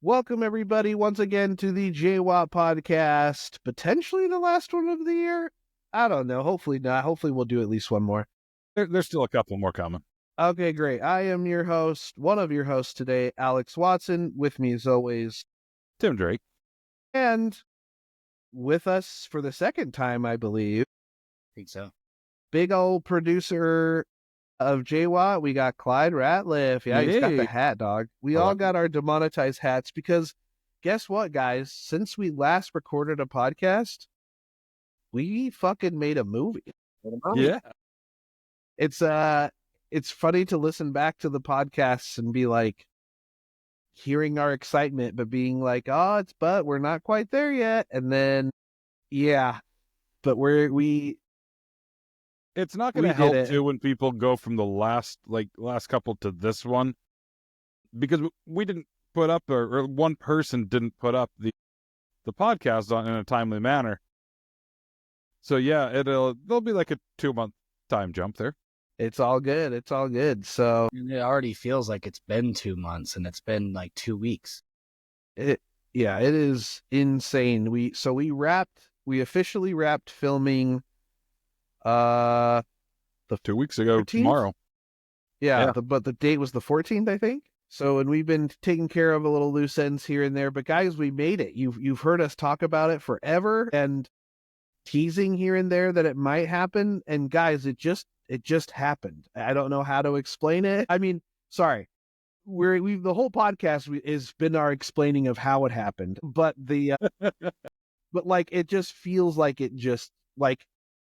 Welcome, everybody, once again to the J-WAT podcast. Potentially the last one of the year. I don't know. Hopefully not. Hopefully we'll do at least one more. There's still a couple more coming. Okay, great. I am your host, one of your hosts today, Alex Watson. With me, as always, Tim Drake. And with us for the second time, I believe. I think so. Big old producer of J-WAT, we got Clyde Ratliff. Yeah, he's got the hat, dog. We all got our demonetized hats because guess what, guys? Since we last recorded a podcast, we fucking made a movie. Yeah. It's funny to listen back to the podcasts and be like, hearing our excitement, but being like, but we're not quite there yet. And then, yeah, but it's not going to help too when people go from the last couple to this one, because we didn't put up, or one person didn't put up the podcast in a timely manner. So yeah, there'll be like a 2-month time jump there. It's all good. It's all good. So it already feels like it's been 2 months and it's been like 2 weeks. It is insane. We officially wrapped filming the 2 weeks ago 13th? tomorrow. Yeah. But the date was the 14th, I think. So, and we've been taking care of a little loose ends here and there, but guys, we made it. You've heard us talk about it forever and teasing here and there that it might happen. And guys, it just happened. I don't know how to explain it. I mean, sorry. The whole podcast has been our explaining of how it happened, but but like, it just feels like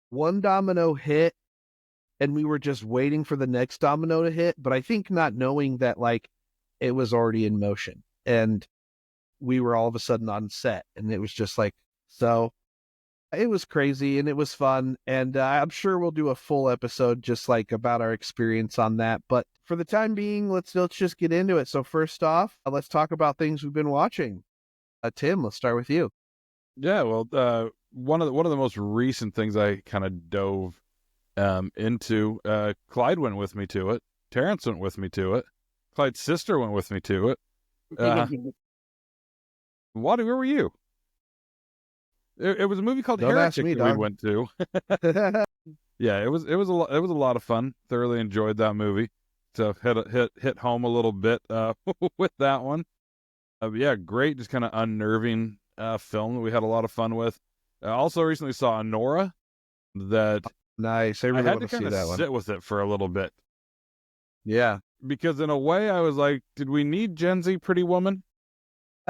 one domino hit and we were just waiting for the next domino to hit. But I think not knowing that like it was already in motion and we were all of a sudden on set and it was just like, so it was crazy and it was fun. And I'm sure we'll do a full episode just like about our experience on that. But for the time being, let's just get into it. So first off, let's talk about things we've been watching. Tim, let's start with you. Yeah, well, one of the most recent things I kind of dove into, Clyde went with me to it. Terrence went with me to it. Clyde's sister went with me to it. Waddy, where were you? It was a movie called Heretic that we went to. Yeah, it was a lot of fun. Thoroughly enjoyed that movie. So hit home a little bit with that one. Yeah, great, just kind of unnerving film that we had a lot of fun with. I also recently saw Anora. That nice. I really had want to see that one. Sit with it for a little bit. Yeah, because in a way I was like, did we need Gen Z Pretty Woman?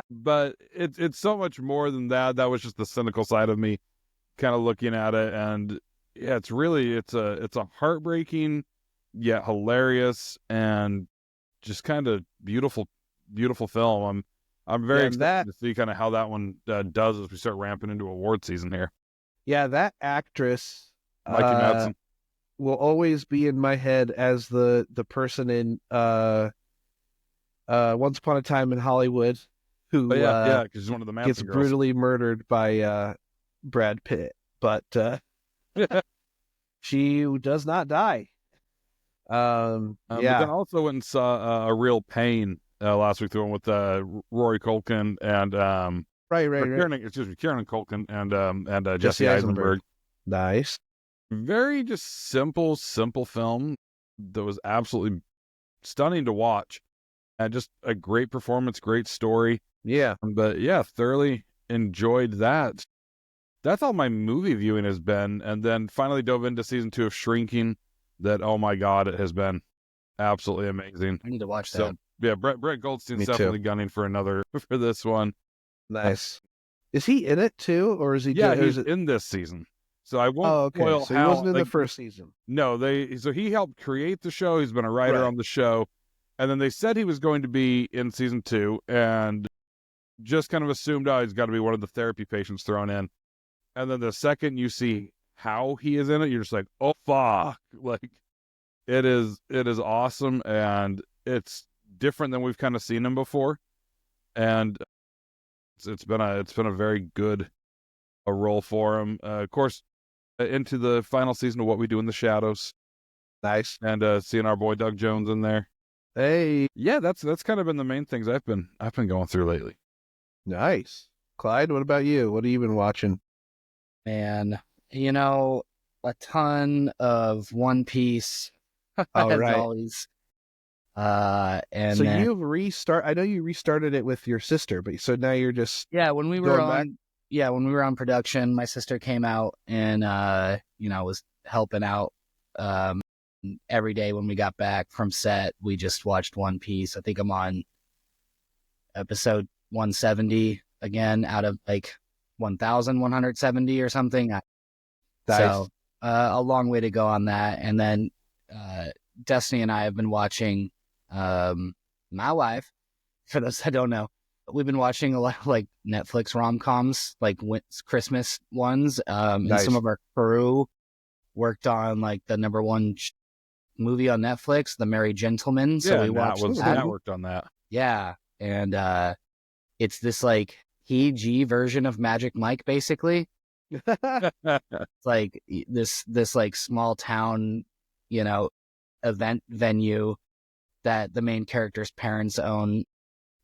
But it's so much more than that. That was just the cynical side of me kind of looking at it. And yeah, it's a heartbreaking yet hilarious and just kind of beautiful film. I'm very excited to see kind of how that one does as we start ramping into award season here. Yeah, that actress, Mikey Madsen, will always be in my head as the person in Once Upon a Time in Hollywood who because she's one of the gets girls. Brutally murdered by Brad Pitt, but she does not die. But then also went and saw A Real Pain last week, the one with Rory Culkin and Kieran Culkin and Jesse Eisenberg. Nice. Very just simple film that was absolutely stunning to watch, and just a great performance, great story. Yeah, but yeah, thoroughly enjoyed that. That's all my movie viewing has been, and then finally dove into season 2 of Shrinking. That, oh my God, it has been absolutely amazing. I need to watch that. So yeah, Brett Goldstein's definitely gunning for this one. Nice. Is he in it too, or is he? Yeah, he's in this season. So I won't spoil so he wasn't in the first season. No, so he helped create the show. He's been a writer on the show, and then they said he was going to be in season 2, and just kind of assumed, he's got to be one of the therapy patients thrown in. And then the second you see how he is in it, you're just like, oh fuck! Like, it is awesome, and it's different than we've kind of seen him before, and it's been a very good role for him. Of course, into the final season of What We Do in the Shadows. Nice. And seeing our boy Doug Jones in there. Hey, Yeah, that's kind of been the main things I've been going through lately. nice. Clyde, what about you? What have you been watching? And, a ton of One Piece, All as right. always. So And then, you've I know you restarted it with your sister, but so now you're just yeah, going back? when we were on production, my sister came out and, was helping out. Every day when we got back from set, we just watched One Piece. I think I'm on episode 170 again out of like 1,170 or something. Nice. So a long way to go on that. And then Destiny and I have been watching my wife. For those that don't know, we've been watching a lot of like Netflix rom-coms, like Christmas ones. And some Nice. of our crew worked on like the number one movie on Netflix, The Merry Gentleman. So Yeah, we Nat watched was that. Nat worked on that. Yeah. And it's this like PG version of Magic Mike, basically. It's like this like small town, event venue that the main character's parents own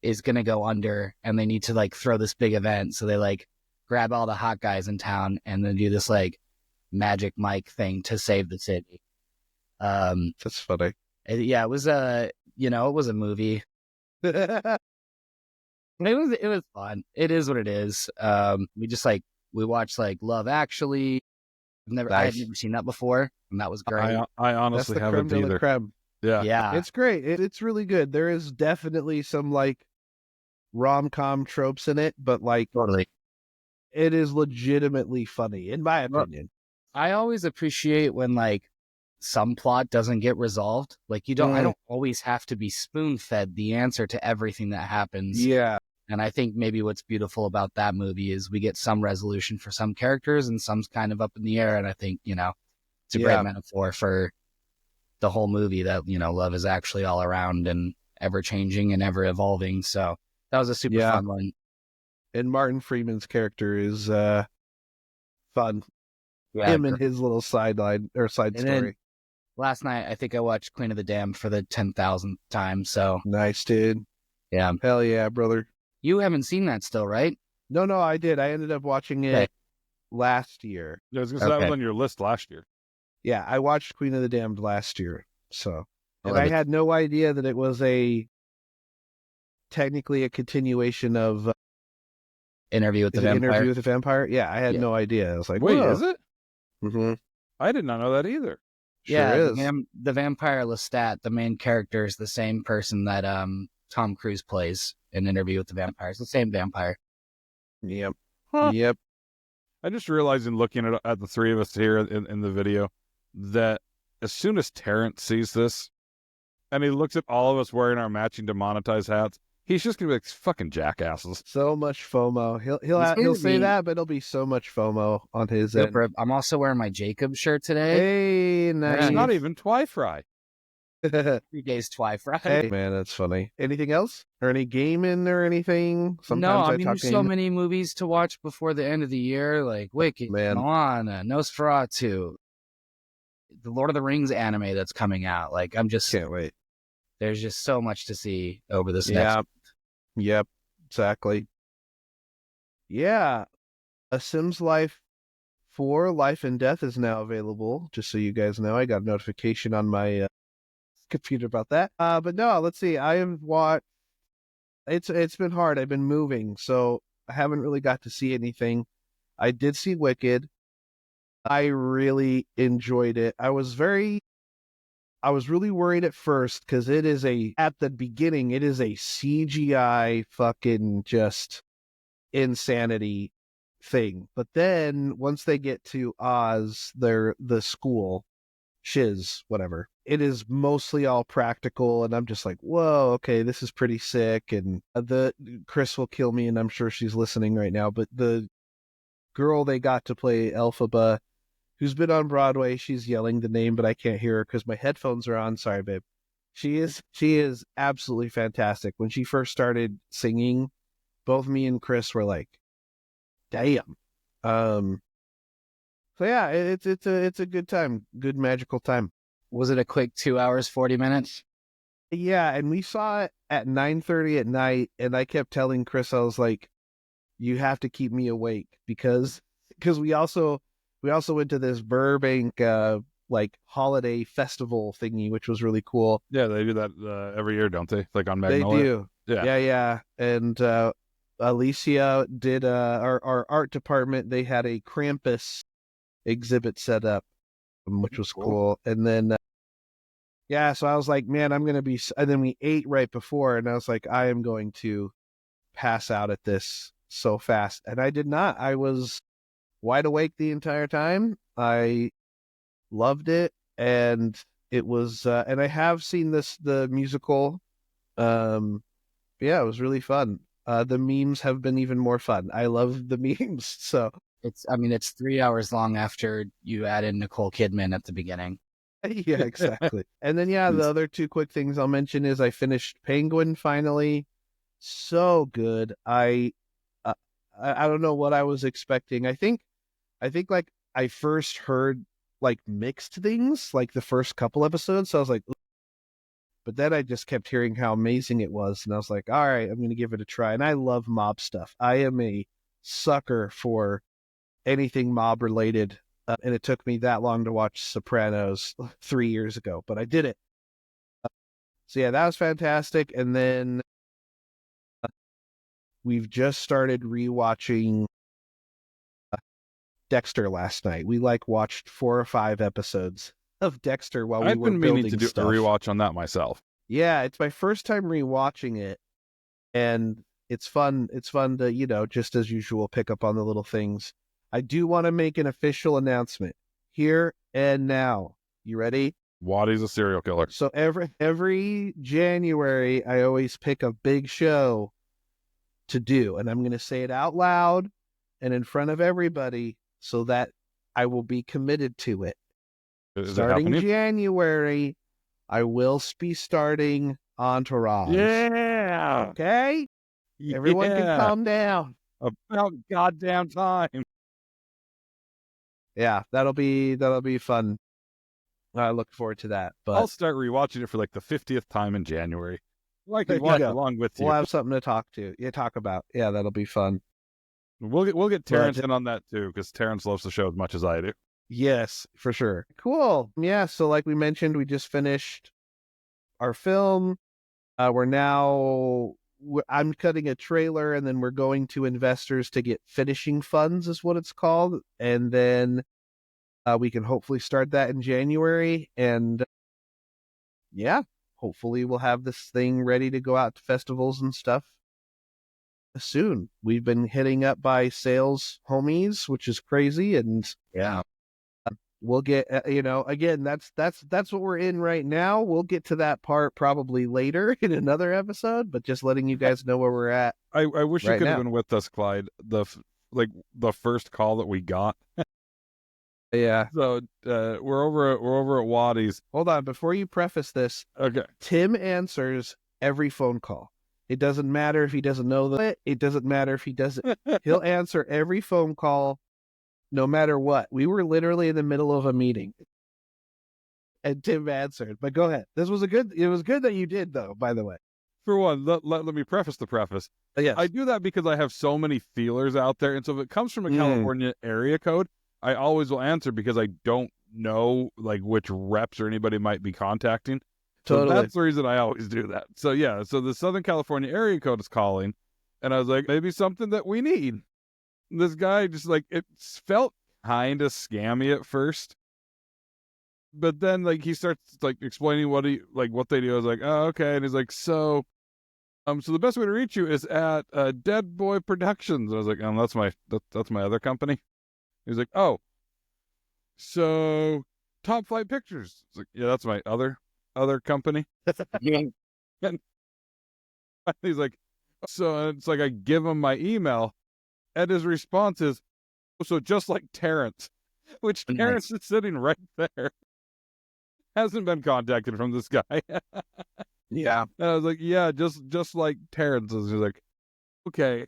is gonna go under, and they need to like throw this big event. So they like grab all the hot guys in town and then do this like Magic Mike thing to save the city. That's funny. Yeah, it was it was a movie. It was fun. It is what it is. We watched like Love Actually. I had Nice. never seen that before, and that was great. I That's honestly the creme haven't de la either. creme. Yeah. Yeah, It's great. It's really good. There is definitely some like rom-com tropes in it, but like totally. it is legitimately funny, in my Well, opinion. I always appreciate when like some plot doesn't get resolved. Like I don't always have to be spoon-fed the answer to everything that happens. Yeah. And I think maybe what's beautiful about that movie is we get some resolution for some characters and some's kind of up in the air. And I think, it's a great metaphor for the whole movie that, love is actually all around and ever changing and ever evolving. So that was a super fun one. And Martin Freeman's character is fun. Yeah. Him and his little sideline or side And story. then last night, I think I watched Queen of the Damned for the 10,000th time. So Nice, dude. yeah. Hell yeah, brother. You haven't seen that still, right? No, I did. I ended up watching it last year. Yeah, I was gonna say that was on your list last year. Yeah, I watched Queen of the Damned last year. So, and love I it. had no idea that it was technically a continuation of Interview with the Vampire. Interview with the Vampire. Yeah, I had no idea. I was like, wait, whoa. is it? Mm-hmm. I did not know that either. Yeah, Sure is. the Vampire Lestat, the main character, is the same person that Tom Cruise plays in Interview with the Vampire. It's the same vampire. Yep. Huh. Yep. I just realized in looking at the three of us here in the video that as soon as Terrence sees this and he looks at all of us wearing our matching demonetized hats, he's just gonna be like, fucking jackasses. So much FOMO. He'll say that, but it'll be so much FOMO on his end. I'm also wearing my Jacob shirt today. Hey, nice. It's not even Twi-Fry. 3 days Twi-Fry. Hey, man, that's funny. Anything else? Or any gaming or anything? No, I mean, there's so many movies to watch before the end of the year, like Wicked, Moana, Nosferatu, the Lord of the Rings anime that's coming out. Like, can't wait. There's just so much to see over this next month. Yep, exactly. Yeah, A Sims Life 4 Life and Death is now available, just so you guys know. I got a notification on my computer about that. But no, let's see. I have watched. It's been hard. I've been moving, so I haven't really got to see anything. I did see Wicked. I really enjoyed it. I was really worried at first because at the beginning, it is a CGI fucking just insanity thing. But then once they get to Oz, the school, Shiz, whatever, it is mostly all practical. And I'm just like, whoa, okay, this is pretty sick. And Chris will kill me, and I'm sure she's listening right now. But the girl they got to play Elphaba, who's been on Broadway, she's yelling the name, but I can't hear her because my headphones are on. Sorry, babe. She is absolutely fantastic. When she first started singing, both me and Chris were like, damn. So yeah, it's a good time, good magical time. Was it a quick 2 hours, 40 minutes? Yeah, and we saw it at 9:30 at night, and I kept telling Chris, I was like, you have to keep me awake because we also went to this Burbank like holiday festival thingy, which was really cool. Yeah, they do that every year, don't they? Like on They Magnolia. do. Yeah. Yeah. And Alicia did our art department, they had a Krampus exhibit set up, which was cool. And then yeah, so I was like, man, I'm gonna be. And then we ate right before, and I was like, I am going to pass out at this so fast, and I did not. I was wide awake the entire time. I loved it, and it was. And I have seen the musical. Yeah, it was really fun. The memes have been even more fun. I love the memes. So It's 3 hours long after you add in Nicole Kidman at the beginning. yeah, exactly. And then yeah, the other two quick things I'll mention is I finished Penguin finally. So good. Uh, I don't know what I was expecting. I think like I first heard like mixed things like the first couple episodes. So I was like, ooh. But then I just kept hearing how amazing it was, and I was like, all right, I'm going to give it a try. And I love mob stuff. I am a sucker for anything mob related. And it took me that long to watch Sopranos 3 years ago, but I did it. So yeah, that was fantastic. And then we've just started rewatching Dexter last night. We like watched 4 or 5 episodes of Dexter while we I've were been meaning building to do stuff. a rewatch on that myself. Yeah, it's my first time rewatching it, and it's fun. It's fun to, just as usual, pick up on the little things. I do want to make an official announcement here and now. You ready? Waddy's a serial killer. So every January, I always pick a big show to do, and I'm going to say it out loud and in front of everybody so that I will be committed to it. Is Starting it January, I will be starting Entourage. Yeah. Okay? Everyone can calm down. About goddamn time. Yeah, that'll be fun. I look forward to that. But I'll start rewatching it for like the 50th time in January. I There can you watch go. along with you. we'll have something to talk about. Yeah, that'll be fun. We'll get Terrence But- in on that too, because Terrence loves the show as much as I do. Yes, for sure. Cool. Yeah, so like we mentioned, we just finished our film. I'm cutting a trailer, and then we're going to investors to get finishing funds is what it's called. And then we can hopefully start that in January. And yeah, hopefully we'll have this thing ready to go out to festivals and stuff soon. We've been hitting up by sales homies, which is crazy. And Yeah. we'll get, again, that's what we're in right now. We'll get to that part probably later in another episode, but just letting you guys know where we're at. I wish you Right could have now. been with us, Clyde. The first call that we got. Yeah. So we're over at Waddy's. Hold on. Before you preface this, Okay. Tim answers every phone call. It doesn't matter if he doesn't know it doesn't matter if he doesn't. He'll answer every phone call no matter what. We were literally in the middle of a meeting and Tim answered. But go ahead. It was good that you did, though, by the way. For one, let me preface the preface. Yes. I do that because I have so many feelers out there, and so if it comes from a California area code, I always will answer because I don't know like which reps or anybody might be contacting. So Totally. that's the reason I always do that. So yeah, so the Southern California area code is calling, and I was like, maybe something that we need. This guy just like, it felt kind of scammy at first, but then like he starts like explaining what they do. I was like, oh, okay, and he's like, so the best way to reach you is at Dead Boy Productions. And I was like, that's my other company. He's like, oh, so Top Flight Pictures. It's like, yeah, that's my other company. And he's like, so it's like I give him my email, and his response is, so just like Terrence, which Nice. Terrence is sitting right there, hasn't been contacted from this guy. Yeah. And I was like, yeah, just like Terrence. And he's like, okay.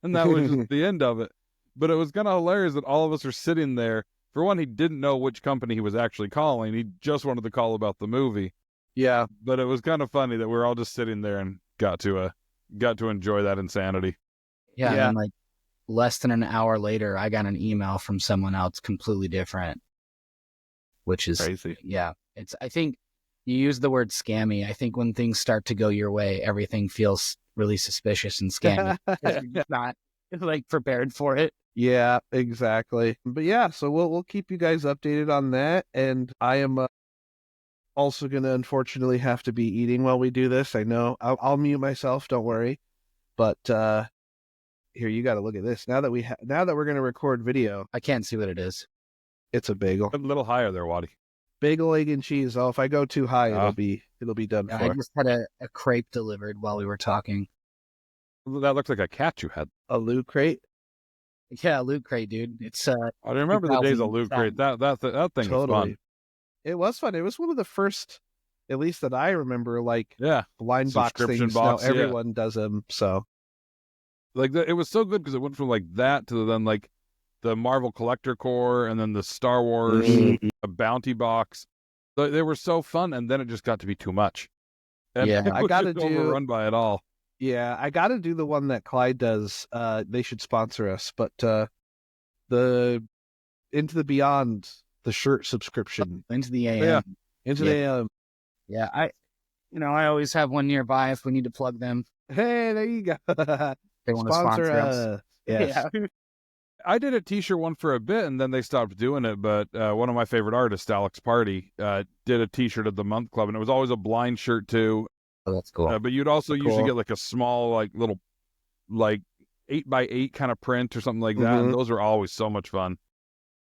And that was just the end of it. But it was kind of hilarious that all of us are sitting there. For one, he didn't know which company he was actually calling. He just wanted to call about the movie. Yeah. But it was kind of funny that we were all just sitting there and got to enjoy that insanity. Yeah, and Yeah. then like less than an hour later, I got an email from someone else completely different, which is Crazy. Yeah, I think you use the word scammy. I think when things start to go your way, everything feels really suspicious and scammy. You're just not like prepared for it. Yeah, exactly. But yeah, so we'll keep you guys updated on that, and I am also going to unfortunately have to be eating while we do this. I know. I'll mute myself. Don't worry. But here, you got to look at this. Now that we're going to record video, I can't see what it is. it's a bagel. A little higher there, Waddy. Bagel, egg, and cheese. Oh, if I go too high, it'll be done Yeah, for. I just had a crepe delivered while we were talking. That looks like a cat you had. A Loot Crate. Yeah, Loot Crate, dude. It's I remember the days of Loot 2010. Crate. That thing was fun. It was fun. It was one of the first, at least that I remember, like Yeah, blind box subscription things. box, Now everyone does them. So like it was so good because it went from like that to then like the Marvel Collector Core and then the Star Wars a bounty box. They were so fun, and then it just got to be too much. And Yeah. I got to overrun by it all. yeah, I got to do the one that Clyde does. They should sponsor us, but the Into the Beyond, the shirt subscription. Into the AM. Yeah. Into the AM. Yeah, I always have one nearby if we need to plug them. Hey, there you go. They want to sponsor us. Yes. Yeah. I did a T-shirt one for a bit, and then they stopped doing it. But one of my favorite artists, Alex Party, did a T-shirt of the month club, and it was always a blind shirt too. Oh, that's cool. But you'd also usually Cool. get like a small, like little, like 8x8 kind of print or something like that. Mhm. And those are always so much fun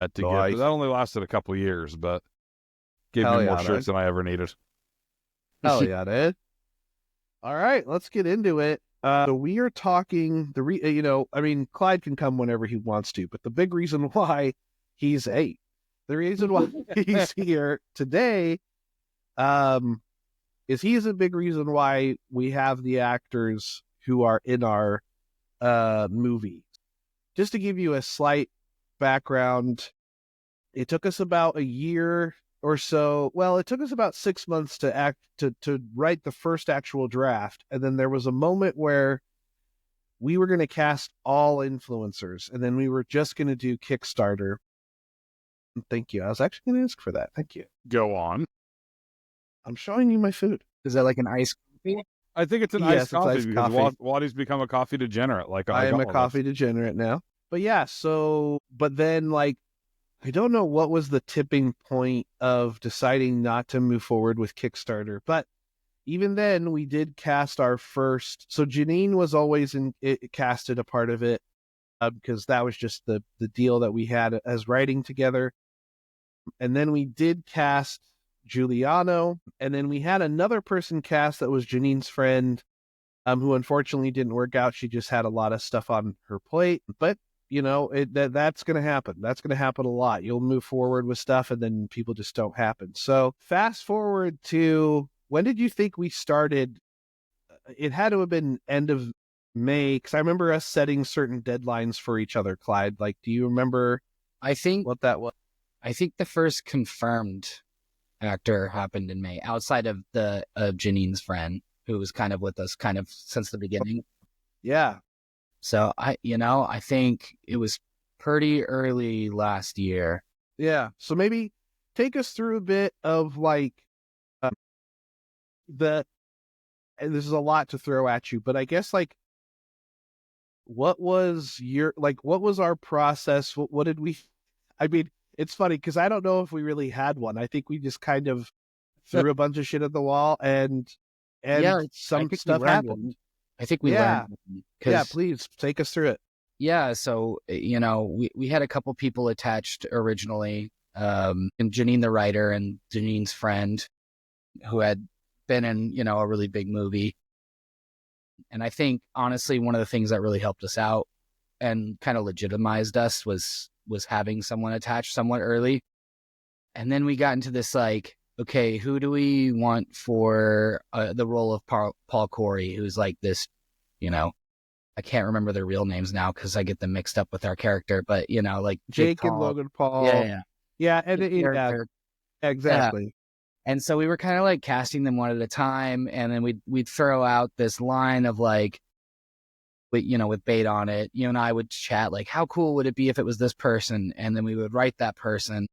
to get. Nice. But that only lasted a couple years, but gave Hell me more yeah, shirts than I ever needed. Hell yeah, dude. All right, let's get into it. So we are talking Clyde can come whenever he wants to, but the big reason why he's the reason why he's here today, is he's a big reason why we have the actors who are in our movie. Just to give you a slight background, it took us about a year or so. Well, it took us about 6 months to write the first actual draft, and then there was a moment where we were going to cast all influencers, and then we were just going to do Kickstarter. Thank you. I was actually going to ask for that. Thank you. Go on. I'm showing you my food. Is that like an ice coffee? I think it's an Yes, iced it's coffee iced because coffee. Waddy's become a coffee degenerate. Like I am all a of us. coffee degenerate now. But yeah, but then like, I don't know what was the tipping point of deciding not to move forward with Kickstarter, but even then we did cast our first. So Janine was always casted a part of it because that was just the deal that we had as writing together. And then we did cast Giuliano, and then we had another person cast that was Janine's friend, who unfortunately didn't work out. She just had a lot of stuff on her plate, but that's going to happen. That's going to happen a lot. You'll move forward with stuff and then people just don't happen. So fast forward to, when did you think we started? It had to have been end of May, because I remember us setting certain deadlines for each other, Clyde. Like, do you remember I think what that was? I think the first confirmed actor happened in May, outside of the Janine's friend, who was kind of with us kind of since the beginning. Yeah. So I think it was pretty early last year. Yeah. So maybe take us through a bit of like and this is a lot to throw at you, but I guess like, what was our process? What did we, I mean, it's funny because I don't know if we really had one. I think we just kind of threw a bunch of shit at the wall and some stuff happened. I think we learned. Yeah, please take us through it. Yeah, so we had a couple people attached originally, and Janine the writer and Janine's friend, who had been in a really big movie. And I think honestly one of the things that really helped us out and kind of legitimized us was having someone attached somewhat early. And then we got into this like, okay, who do we want for the role of Paul Corey, who's like this, I can't remember their real names now because I get them mixed up with our character, but like Jake and Logan Paul. Yeah. Yeah, and exactly. And so we were kind of like casting them one at a time, and then we'd throw out this line of like, with bait on it. You and I would chat like, how cool would it be if it was this person? And then we would write that person,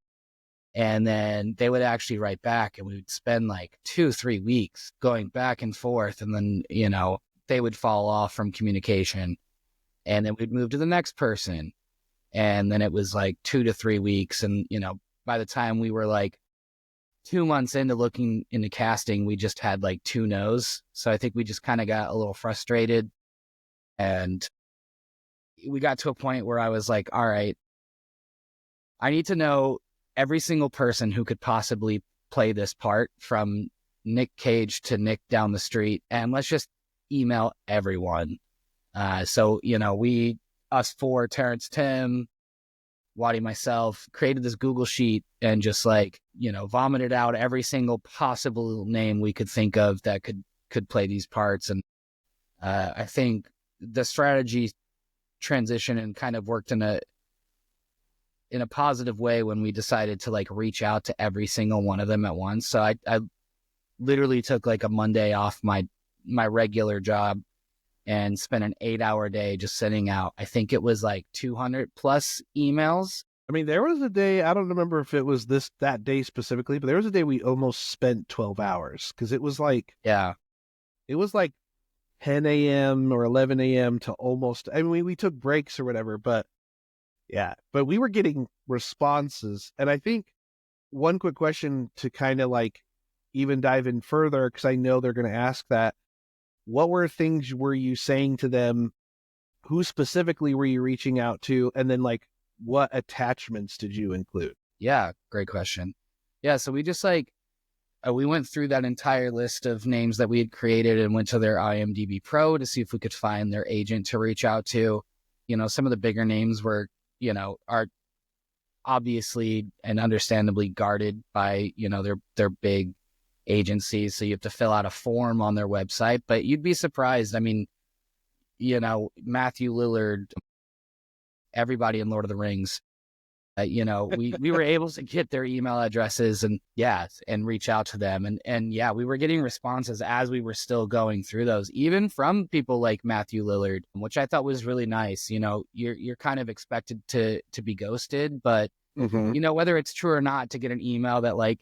and then they would actually write back, and we would spend like 2-3 weeks going back and forth, and then they would fall off from communication, and then we'd move to the next person, and then it was like 2 to 3 weeks, and by the time we were like 2 months into looking into casting, we just had like 2 no's. So I think we just kind of got a little frustrated, and we got to a point where I was like, all right, I need to know every single person who could possibly play this part, from Nick Cage to Nick down the street, and let's just email everyone. So us four, Terrence, Tim, Waddy, myself, created this Google sheet and just like, vomited out every single possible name we could think of that could play these parts. And I think the strategy transition and kind of worked in a positive way when we decided to like reach out to every single one of them at once. So I literally took like a Monday off my regular job and spent an 8-hour day just sending out, I think it was like 200 plus emails. I mean, there was a day, I don't remember if it was that day specifically, but there was a day we almost spent 12 hours because it was like, it was like 10 a.m. or 11 a.m. to almost, I mean, we took breaks or whatever, but we were getting responses. And I think one quick question to kind of like even dive in further, because I know they're going to ask that. What things were you saying to them? Who specifically were you reaching out to? And then like, what attachments did you include? Yeah, great question. Yeah, so we just like, we went through that entire list of names that we had created and went to their IMDb Pro to see if we could find their agent to reach out to. Some of the bigger names were, are obviously and understandably guarded by, their big agencies. So you have to fill out a form on their website, but you'd be surprised. I mean, Matthew Lillard, everybody in Lord of the Rings, we were able to get their email addresses and reach out to them. And we were getting responses as we were still going through those, even from people like Matthew Lillard, which I thought was really nice. You're kind of expected to be ghosted, but whether it's true or not, to get an email that like,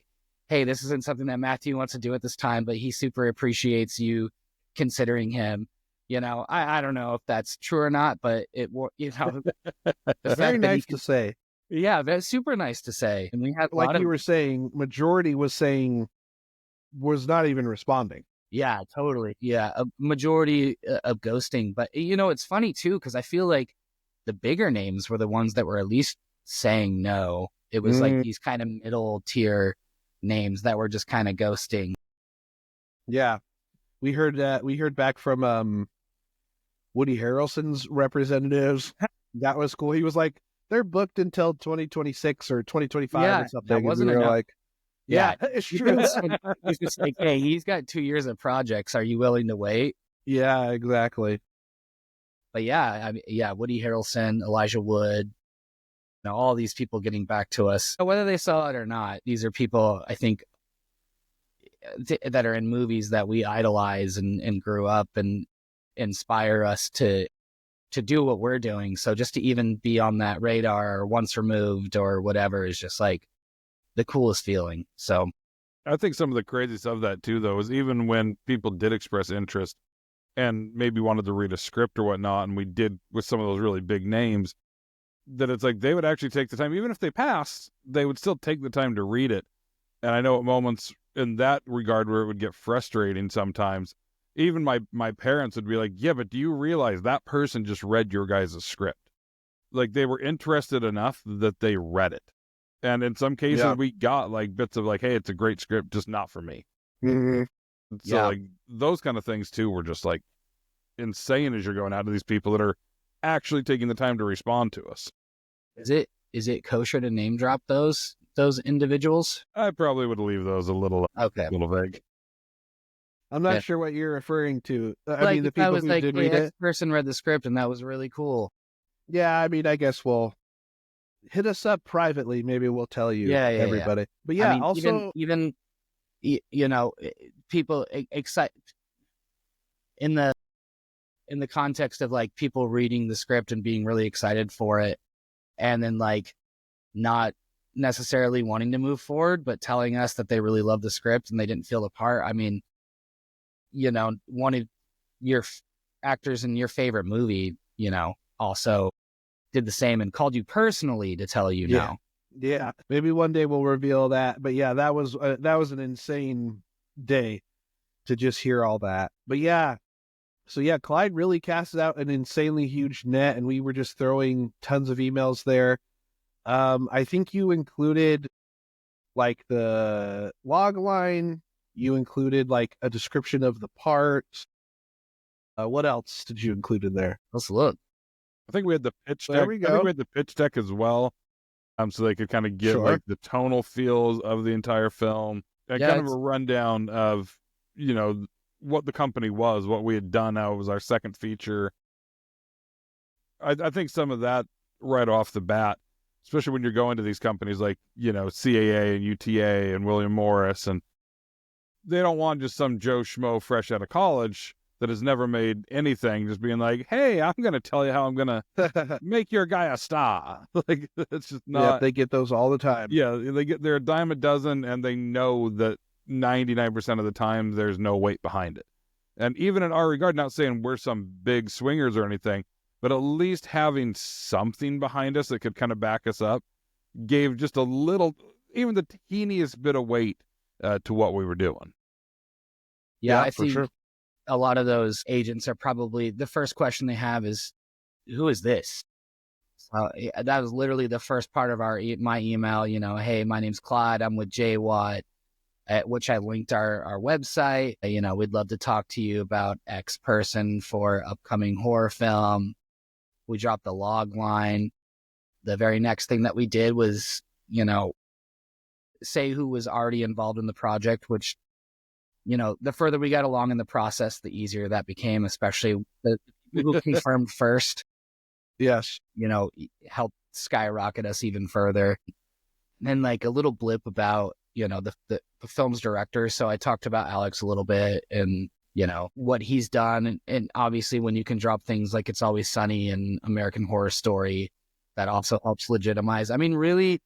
hey, this isn't something that Matthew wants to do at this time, but he super appreciates you considering him. I don't know if that's true or not, but very nice to say. Yeah, that's super nice to say. And we had like you were saying, majority was not even responding. Yeah, totally. Yeah, a majority of ghosting. But it's funny too, because I feel like the bigger names were the ones that were at least saying no. It was like these kind of middle tier names that were just kind of ghosting. Yeah, we heard back from Woody Harrelson's representatives. That was cool. He was like, they're booked until 2026 or 2025 or something. That wasn't enough. Like, it's true. He's just like, hey, he's got 2 years of projects. Are you willing to wait? Yeah, exactly. But Woody Harrelson, Elijah Wood, all these people getting back to us, whether they saw it or not. These are people, I think, that are in movies that we idolize and grew up and inspire us to do what we're doing. So just to even be on that radar or once removed or whatever is just like the coolest feeling. So I think some of the craziest of that too, though, is even when people did express interest and maybe wanted to read a script or whatnot, and we did with some of those really big names, that it's like they would actually take the time, even if they passed, they would still take the time to read it. And I know at moments in that regard where it would get frustrating sometimes, even my parents would be like, yeah, but do you realize that person just read your guys' script? Like, they were interested enough that they read it. And in some cases, we got like bits of like, hey, it's a great script, just not for me. Mm-hmm. So like those kind of things too were just like insane as you're going out to these people that are actually taking the time to respond to us. Is it kosher to name drop those individuals? I probably would leave those a little vague. I'm not sure what you're referring to. I mean, the people who did read it. Person read the script and that was really cool. Yeah, I mean, I guess we'll hit us up privately. Maybe we'll tell you, everybody. But yeah, I mean, also even people excite in the context of like people reading the script and being really excited for it, and then like not necessarily wanting to move forward, but telling us that they really love the script and they didn't feel the part. I mean, one of your actors in your favorite movie, also did the same and called you personally to tell you no. Yeah, maybe one day we'll reveal that. But yeah, that was an insane day to just hear all that. But yeah, so yeah, Clyde really casted out an insanely huge net, and we were just throwing tons of emails there. I think you included like the log line. You included like a description of the part. What else did you include in there? Let's look. I think we had the pitch deck. There we go. I think we had the pitch deck as well. So they could kind of get like the tonal feels of the entire film and kind of a rundown of, what the company was, what we had done. How it was our second feature. I think some of that right off the bat, especially when you're going to these companies like, CAA and UTA and William Morris, and they don't want just some Joe Schmo fresh out of college that has never made anything, just being like, hey, I'm going to tell you how I'm going to make your guy a star. Like, it's just not. Yeah, they get those all the time. Yeah, they're a dime a dozen, and they know that 99% of the time there's no weight behind it. And even in our regard, not saying we're some big swingers or anything, but at least having something behind us that could kind of back us up gave just a little, even the teeniest bit of weight to what we were doing. Yeah, I think a lot of those agents are probably, the first question they have is, who is this? So that was literally the first part of my email, hey, my name's Clyde. I'm with J-WAT, at which I linked our website. We'd love to talk to you about X person for upcoming horror film. We dropped the log line. The very next thing that we did was, say who was already involved in the project, which, the further we got along in the process, the easier that became, especially the people who confirmed first. Yes. Helped skyrocket us even further. And then like a little blip about, the film's director. So I talked about Alex a little bit and, what he's done. And obviously when you can drop things like It's Always Sunny and American Horror Story, that also helps legitimize. I mean, really,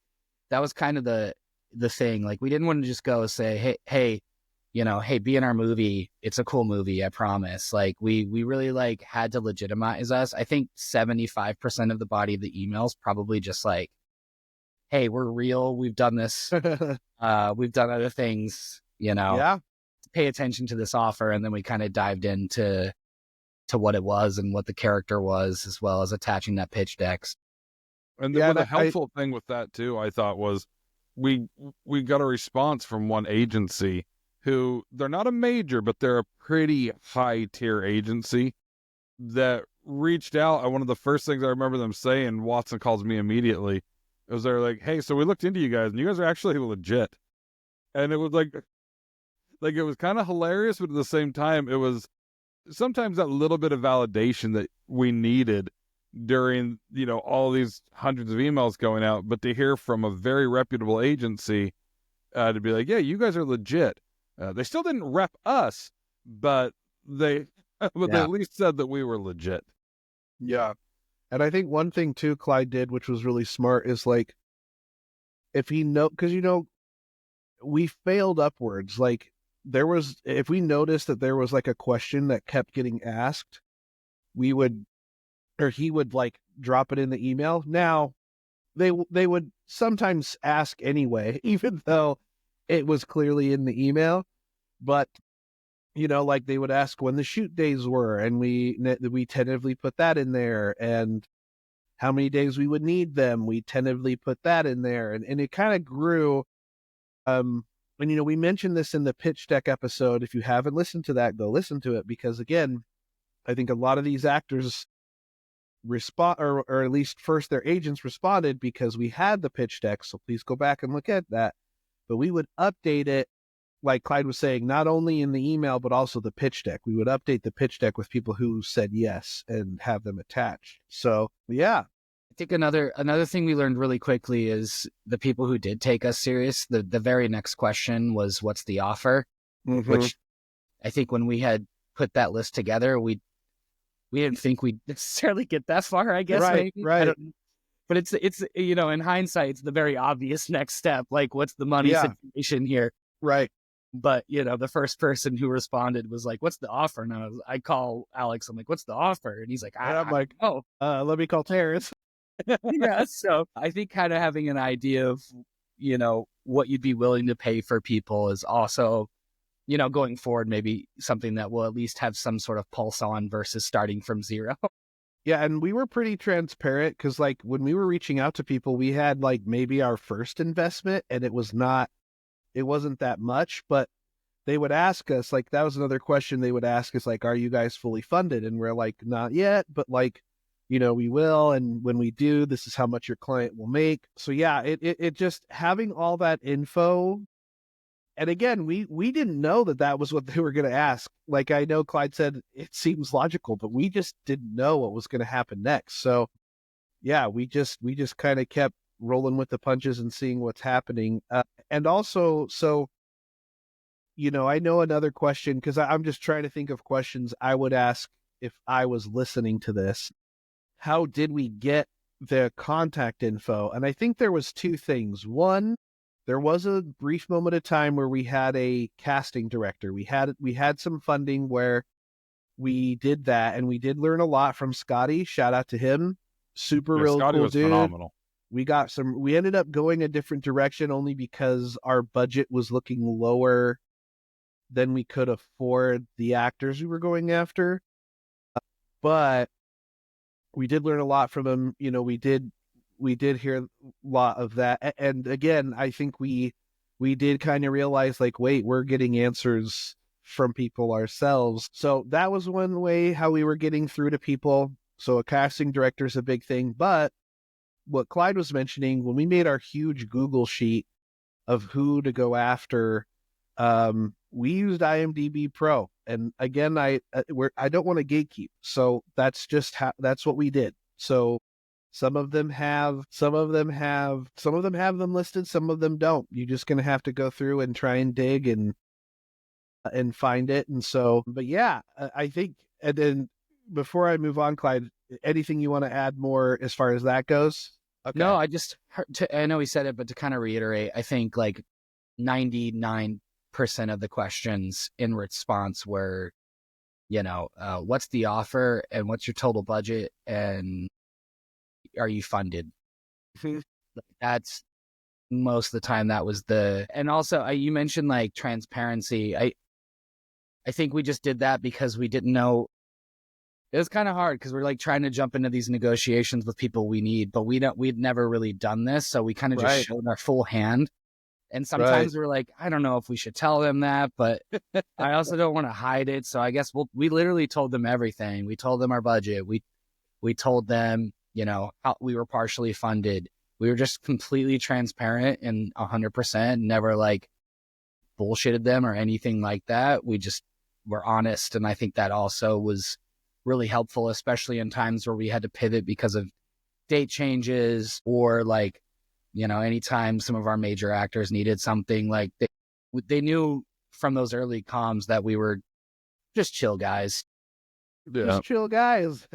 that was kind of the thing. Like, we didn't want to just go say, hey, hey, be in our movie. It's a cool movie, I promise. Like, we really like had to legitimize us. I think 75% of the body of the emails probably just like, hey, we're real. We've done this. We've done other things, Yeah. Pay attention to this offer. And then we kind of dived into what it was and what the character was, as well as attaching that pitch decks. And the helpful thing with that too, I thought, was we got a response from one agency who, they're not a major, but they're a pretty high tier agency that reached out. And one of the first things I remember them saying, Watson calls me immediately, was they're like, hey, so we looked into you guys and you guys are actually legit. And it was like it was kind of hilarious, but at the same time, it was sometimes that little bit of validation that we needed during, all these hundreds of emails going out, but to hear from a very reputable agency to be like, yeah, you guys are legit. They still didn't rep us, but they at least said that we were legit. Yeah. And I think one thing too Clyde did, which was really smart, is like, if he because we failed upwards. Like, if we noticed that there was like a question that kept getting asked, he would like drop it in the email. Now, they would sometimes ask anyway, even though it was clearly in the email. But like, they would ask when the shoot days were, and we tentatively put that in there, and how many days we would need them, we tentatively put that in there, and it kind of grew. And we mentioned this in the pitch deck episode. If you haven't listened to that, go listen to it, because again, I think a lot of these actors respond, or at least first their agents responded, because we had the pitch deck. So please go back and look at that. But we would update it, like Clyde was saying, not only in the email, but also the pitch deck. We would update the pitch deck with people who said yes and have them attached. So yeah, I think another thing we learned really quickly is the people who did take us serious. The very next question was, "What's the offer?" Mhm. Which I think when we had put that list together, we didn't think we'd necessarily get that far. I guess Right, maybe. right. But it's in hindsight, it's the very obvious next step. Like, what's the money Yeah. situation here? Right. But the first person who responded was like, "What's the offer?" And I call Alex. I'm like, "What's the offer?" And he's like, And I'm I like, don't know. let me call Terrence. Yeah. So I think kind of having an idea of what you'd be willing to pay for people is also going forward, maybe something that will at least have some sort of pulse on versus starting from zero. Yeah, and we were pretty transparent because, like, when we were reaching out to people, we had like maybe our first investment, and it wasn't that much, but they would ask us, like, that was another question they would ask us, like, are you guys fully funded? And we're like, not yet, but like, we will, and when we do, this is how much your client will make. So yeah, it just having all that info. And again, we didn't know that was what they were going to ask. Like, I know Clyde said it seems logical, but we just didn't know what was going to happen next. So yeah, we just kind of kept rolling with the punches and seeing what's happening. And also, so I know another question, because I'm just trying to think of questions I would ask if I was listening to this. How did we get the contact info? And I think there was two things. One, there was a brief moment of time where we had a casting director. We had some funding where we did that, and we did learn a lot from Scotty. Shout out to him. Super Yeah, real Scotty cool was dude. phenomenal. We ended up going a different direction only because our budget was looking lower than we could afford the actors we were going after. But we did learn a lot from him. We did hear a lot of that. And again, I think we did kind of realize, like, wait, we're getting answers from people ourselves. So that was one way how we were getting through to people. So a casting director is a big thing. But what Clyde was mentioning, when we made our huge Google sheet of who to go after, we used IMDb Pro. And again, I don't want to gatekeep, so that's what we did. So some of them have them listed, some of them don't. You're just gonna have to go through and try and dig and find it. And so, but yeah, I think. And then before I move on, Clyde, anything you want to add more as far as that goes? Okay. No, I just I know he said it, but to kind of reiterate, I think like 99% of the questions in response were, what's the offer and what's your total budget and are you funded? That's most of the time that was and also you mentioned like transparency. I think we just did that because we didn't know. It was kind of hard because we're like trying to jump into these negotiations with people we need, but we'd never really done this. So we kind of just showed our full hand. And sometimes we're like, I don't know if we should tell them that, but I also don't want to hide it. So I guess we literally told them everything. We told them our budget. We told them, how we were partially funded. We were just completely transparent and 100%, never like bullshitted them or anything like that. We just were honest. And I think that also was really helpful, especially in times where we had to pivot because of date changes or like, anytime some of our major actors needed something, like they knew from those early comms that we were just chill guys. Yeah. Just chill guys.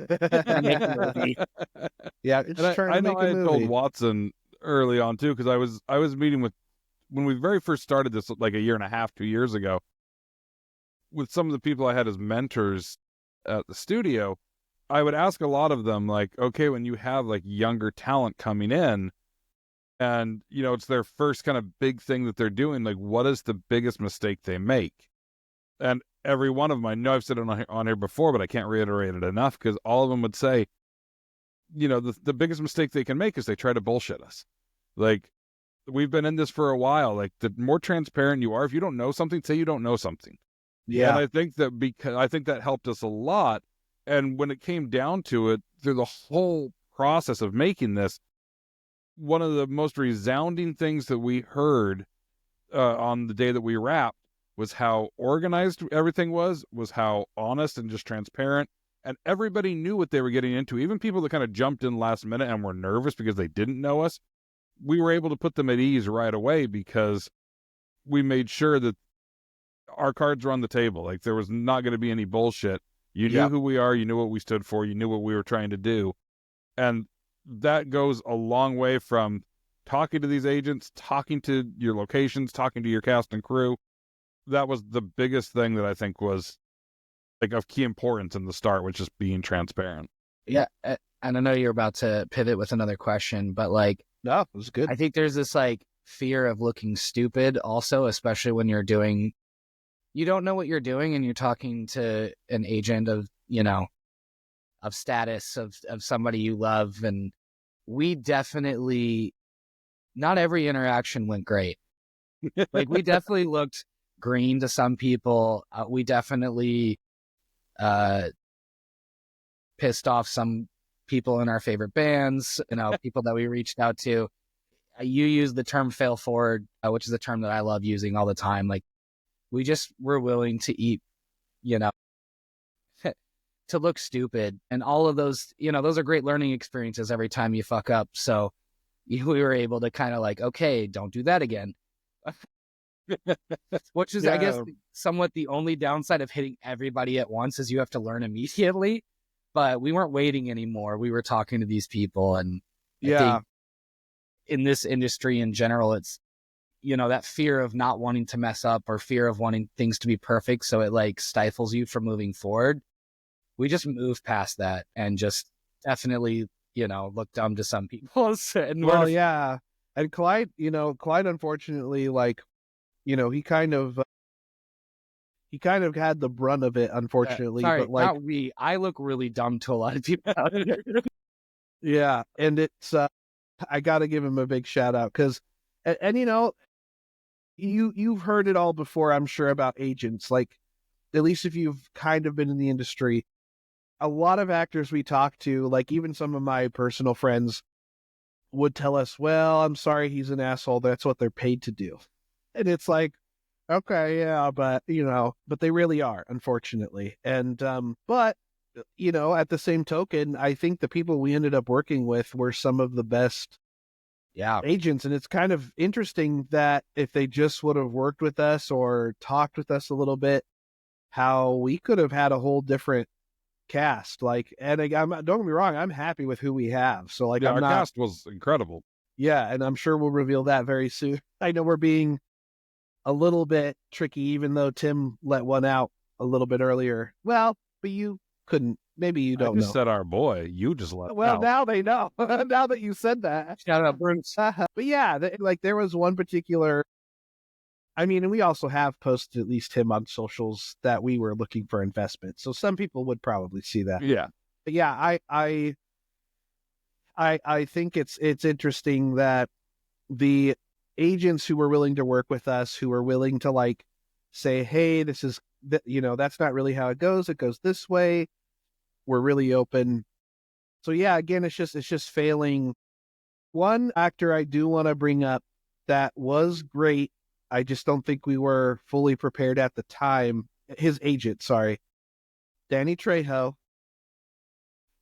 Yeah, it's trying to make a movie. I had told Watson early on too, because I was meeting with, when we very first started this, like a year and a half, 2 years ago, with some of the people I had as mentors at the studio. I would ask a lot of them, like, okay, when you have like younger talent coming in and, it's their first kind of big thing that they're doing, like, what is the biggest mistake they make? And every one of them, I know I've said it on here before, but I can't reiterate it enough, because all of them would say, the biggest mistake they can make is they try to bullshit us. Like, we've been in this for a while. Like, the more transparent you are, if you don't know something, say you don't know something. Yeah. And I think that helped us a lot. And when it came down to it, through the whole process of making this, one of the most resounding things that we heard on the day that we wrapped was how organized everything was how honest and just transparent, and everybody knew what they were getting into. Even people that kind of jumped in last minute and were nervous because they didn't know us, we were able to put them at ease right away because we made sure that our cards were on the table. Like, there was not going to be any bullshit. You knew who we are, you knew what we stood for, you knew what we were trying to do. And that goes a long way from talking to these agents, talking to your locations, talking to your cast and crew. That was the biggest thing that I think was like of key importance in the start, was just being transparent. Yeah. And I know you're about to pivot with another question, but like, no, it was good. I think there's this like fear of looking stupid also, especially when you don't know what you're doing and you're talking to an agent of, of status, of somebody you love. And we definitely, not every interaction went great. Like, we definitely looked green to some people. We definitely pissed off some people in our favorite bands, people that we reached out to. You use the term fail forward, which is a term that I love using all the time. Like, we just were willing to eat, to look stupid. And all of those, those are great learning experiences every time you fuck up. So we were able to kind of like, okay, don't do that again. Which is, I guess, somewhat the only downside of hitting everybody at once, is you have to learn immediately. But we weren't waiting anymore. We were talking to these people. And I think in this industry in general, it's, that fear of not wanting to mess up or fear of wanting things to be perfect. So it like stifles you from moving forward. We just moved past that and just definitely, look dumb to some people. And and Clyde, unfortunately, like, he kind of had the brunt of it, unfortunately. Sorry, but like, not we. I look really dumb to a lot of people out there. Yeah, and it's I got to give him a big shout out because, and you've heard it all before, I'm sure, about agents. Like, at least if you've kind of been in the industry, a lot of actors we talk to, like even some of my personal friends, would tell us, well, I'm sorry, he's an asshole. That's what they're paid to do. And it's like, okay, yeah, but but they really are, unfortunately. And but at the same token, I think the people we ended up working with were some of the best agents. And it's kind of interesting that if they just would have worked with us or talked with us a little bit, how we could have had a whole different cast. Like, and don't get me wrong, I'm happy with who we have. So like, our cast was incredible. Yeah, and I'm sure we'll reveal that very soon. I know we're being a little bit tricky, even though Tim let one out a little bit earlier. Well, but you couldn't. Maybe you don't I just know. said our boy. You just let Well, now they know. Now that you said that. Shout out, Bruce. But yeah, like there was one particular. I mean, and we also have posted at least him on socials that we were looking for investment. So some people would probably see that. Yeah. But yeah, I think it's interesting that the agents who were willing to work with us, who were willing to like say, hey, this is, that's not really how it goes. It goes this way. We're really open. So yeah, again, it's just failing. One actor I do want to bring up that was great. I just don't think we were fully prepared at the time. His agent, sorry, Danny Trejo.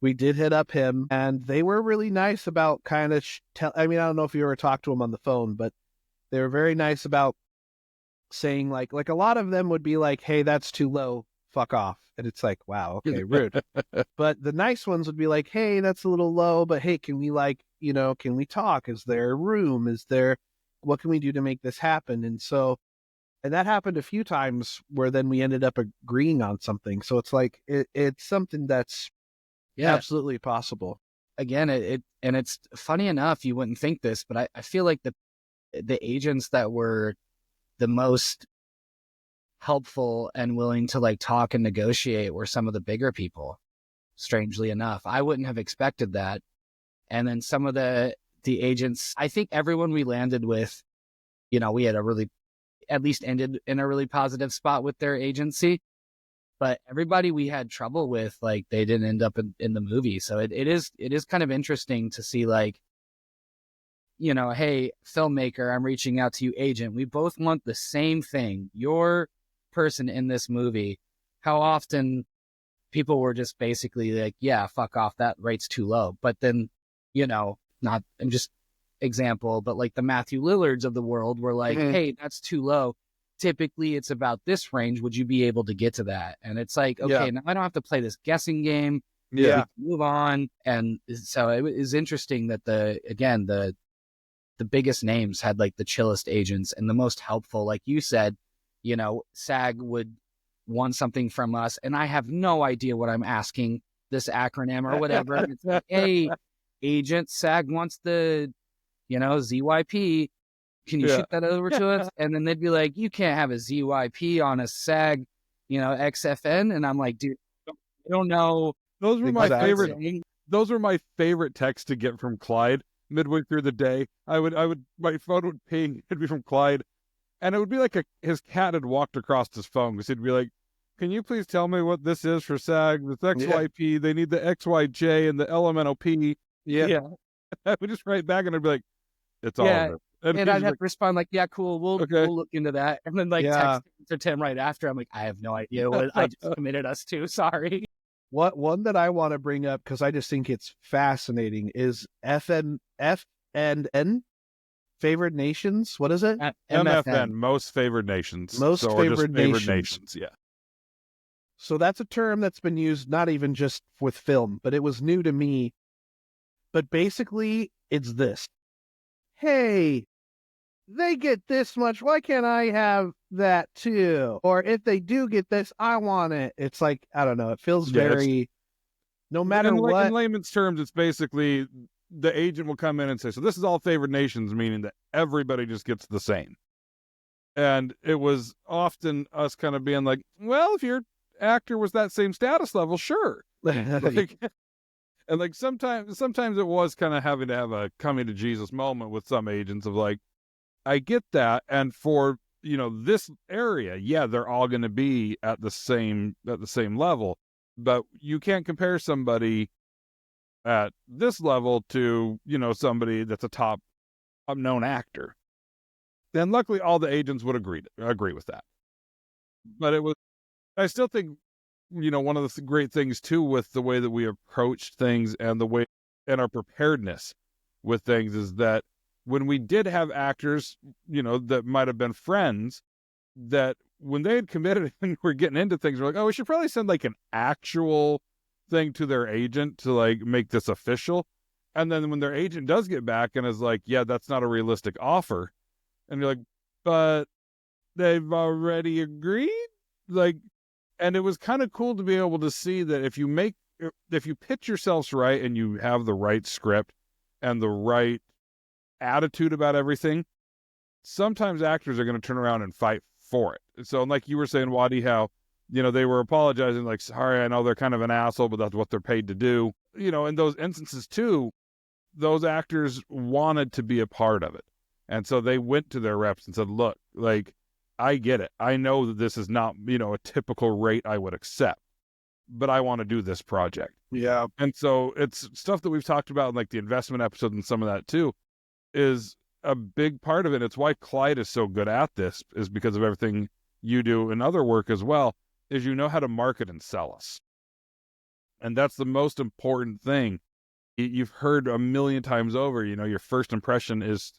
We did hit up him, and they were really nice about kind of I don't know if you ever talked to him on the phone, but they were very nice about saying like a lot of them would be like, hey, that's too low, fuck off. And it's like, wow, okay, rude. But the nice ones would be like, hey, that's a little low, but hey, can we can we talk? Is there room? What can we do to make this happen? And that happened a few times where then we ended up agreeing on something. So it's like, it's something that's absolutely possible. Again, it's funny enough, you wouldn't think this, but I feel like the agents that were the most helpful and willing to like talk and negotiate were some of the bigger people. Strangely enough, I wouldn't have expected that. And then some of the agents, I think everyone we landed with, we had at least ended in a really positive spot with their agency. But everybody we had trouble with, like, they didn't end up in the movie. So it is kind of interesting to see, like, hey, filmmaker, I'm reaching out to you, agent. We both want the same thing. Your person in this movie. How often people were just basically like, yeah, fuck off, that rate's too low. But then, not, I'm just example, but like the Matthew Lillards of the world were like, hey, that's too low. Typically it's about this range. Would you be able to get to that? And it's like, okay, now I don't have to play this guessing game. Yeah. Move on. And so it is interesting that the biggest names had like the chillest agents and the most helpful. Like you said, SAG would want something from us, and I have no idea what I'm asking this acronym or whatever. It's like, hey, agent, SAG wants the, ZYP. Can you shoot that over to us? And then they'd be like, you can't have a ZYP on a SAG, XFN. And I'm like, dude, I don't know. Those were my favorite. Those were my favorite texts to get from Clyde midway through the day. My phone would ping. It'd be from Clyde. And it would be like his cat had walked across his phone, because he'd be like, can you please tell me what this is for SAG? This XYP, they need the XYJ and the LMNOP. Yeah. I would just write back and I'd be like, it's all of it. And I'd have to respond like, yeah, cool, we'll look into that. And then text to Tim right after. I'm like, I have no idea what I just committed us to. Sorry. One that I want to bring up, because I just think it's fascinating, is FNN, Favored Nations. What is it? MFN, Most Favored Nations. Most Favored Nations. Yeah. So that's a term that's been used not even just with film, but it was new to me. But basically, it's this. Hey, they get this much. Why can't I have that too? Or if they do get this, I want it. It's like, I don't know. It feels very, no matter what. In layman's terms, it's basically the agent will come in and say, so this is all favored nations, meaning that everybody just gets the same. And it was often us kind of being like, well, if your actor was that same status level, sure. And like sometimes it was kind of having to have a coming to Jesus moment with some agents of like, I get that. And for, this area, yeah, they're all going to be at the same level, but you can't compare somebody at this level to, somebody that's a top known actor. Then luckily all the agents would agree with that. But I still think, one of the great things too with the way that we approached things and the way and our preparedness with things is that when we did have actors, that might have been friends, that when they had committed and were getting into things, we're like, oh, we should probably send like an actual thing to their agent to like make this official. And then when their agent does get back and is like, yeah, that's not a realistic offer. And you're like, but they've already agreed? Like, and it was kind of cool to be able to see that if you pitch yourselves right and you have the right script and the right attitude about everything, sometimes actors are going to turn around and fight for it. So like you were saying, Waddy, how, they were apologizing, like, sorry, I know they're kind of an asshole, but that's what they're paid to do. In those instances too, those actors wanted to be a part of it. And so they went to their reps and said, look, like, I get it. I know that this is not, a typical rate I would accept, but I want to do this project. Yeah. And so it's stuff that we've talked about in like the investment episode and some of that too, is a big part of it. It's why Clyde is so good at this, is because of everything you do in other work as well, is how to market and sell us. And that's the most important thing. You've heard a million times over, your first impression is,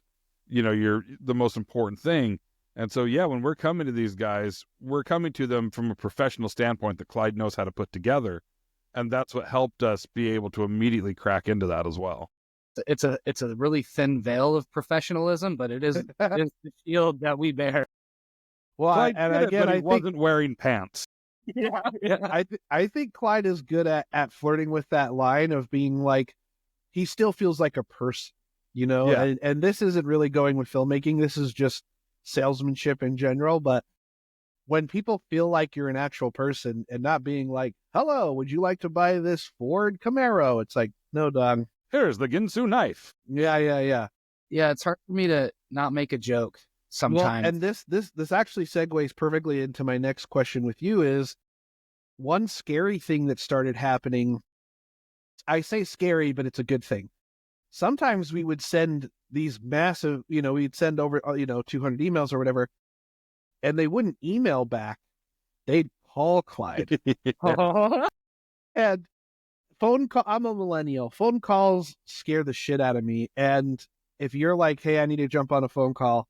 you're the most important thing. And so, yeah, when we're coming to these guys, we're coming to them from a professional standpoint that Clyde knows how to put together. And that's what helped us be able to immediately crack into that as well. It's a really thin veil of professionalism, but it is the shield that we bear. Well, Clyde I wasn't wearing pants. Yeah. I think Clyde is good at flirting with that line of being like, he still feels like a person, and this isn't really going with filmmaking. This is just salesmanship in general. But when people feel like you're an actual person and not being like, hello, would you like to buy this Ford Camaro? It's like, no, dog. Here's the Ginsu knife. Yeah. Yeah, it's hard for me to not make a joke sometimes. Well, and this actually segues perfectly into my next question with you is, one scary thing that started happening, I say scary, but it's a good thing. Sometimes we would send these massive, we'd send over, 200 emails or whatever, and they wouldn't email back. They'd call Clyde. And phone call, I'm a millennial. Phone calls scare the shit out of me. And if you're like, hey, I need to jump on a phone call,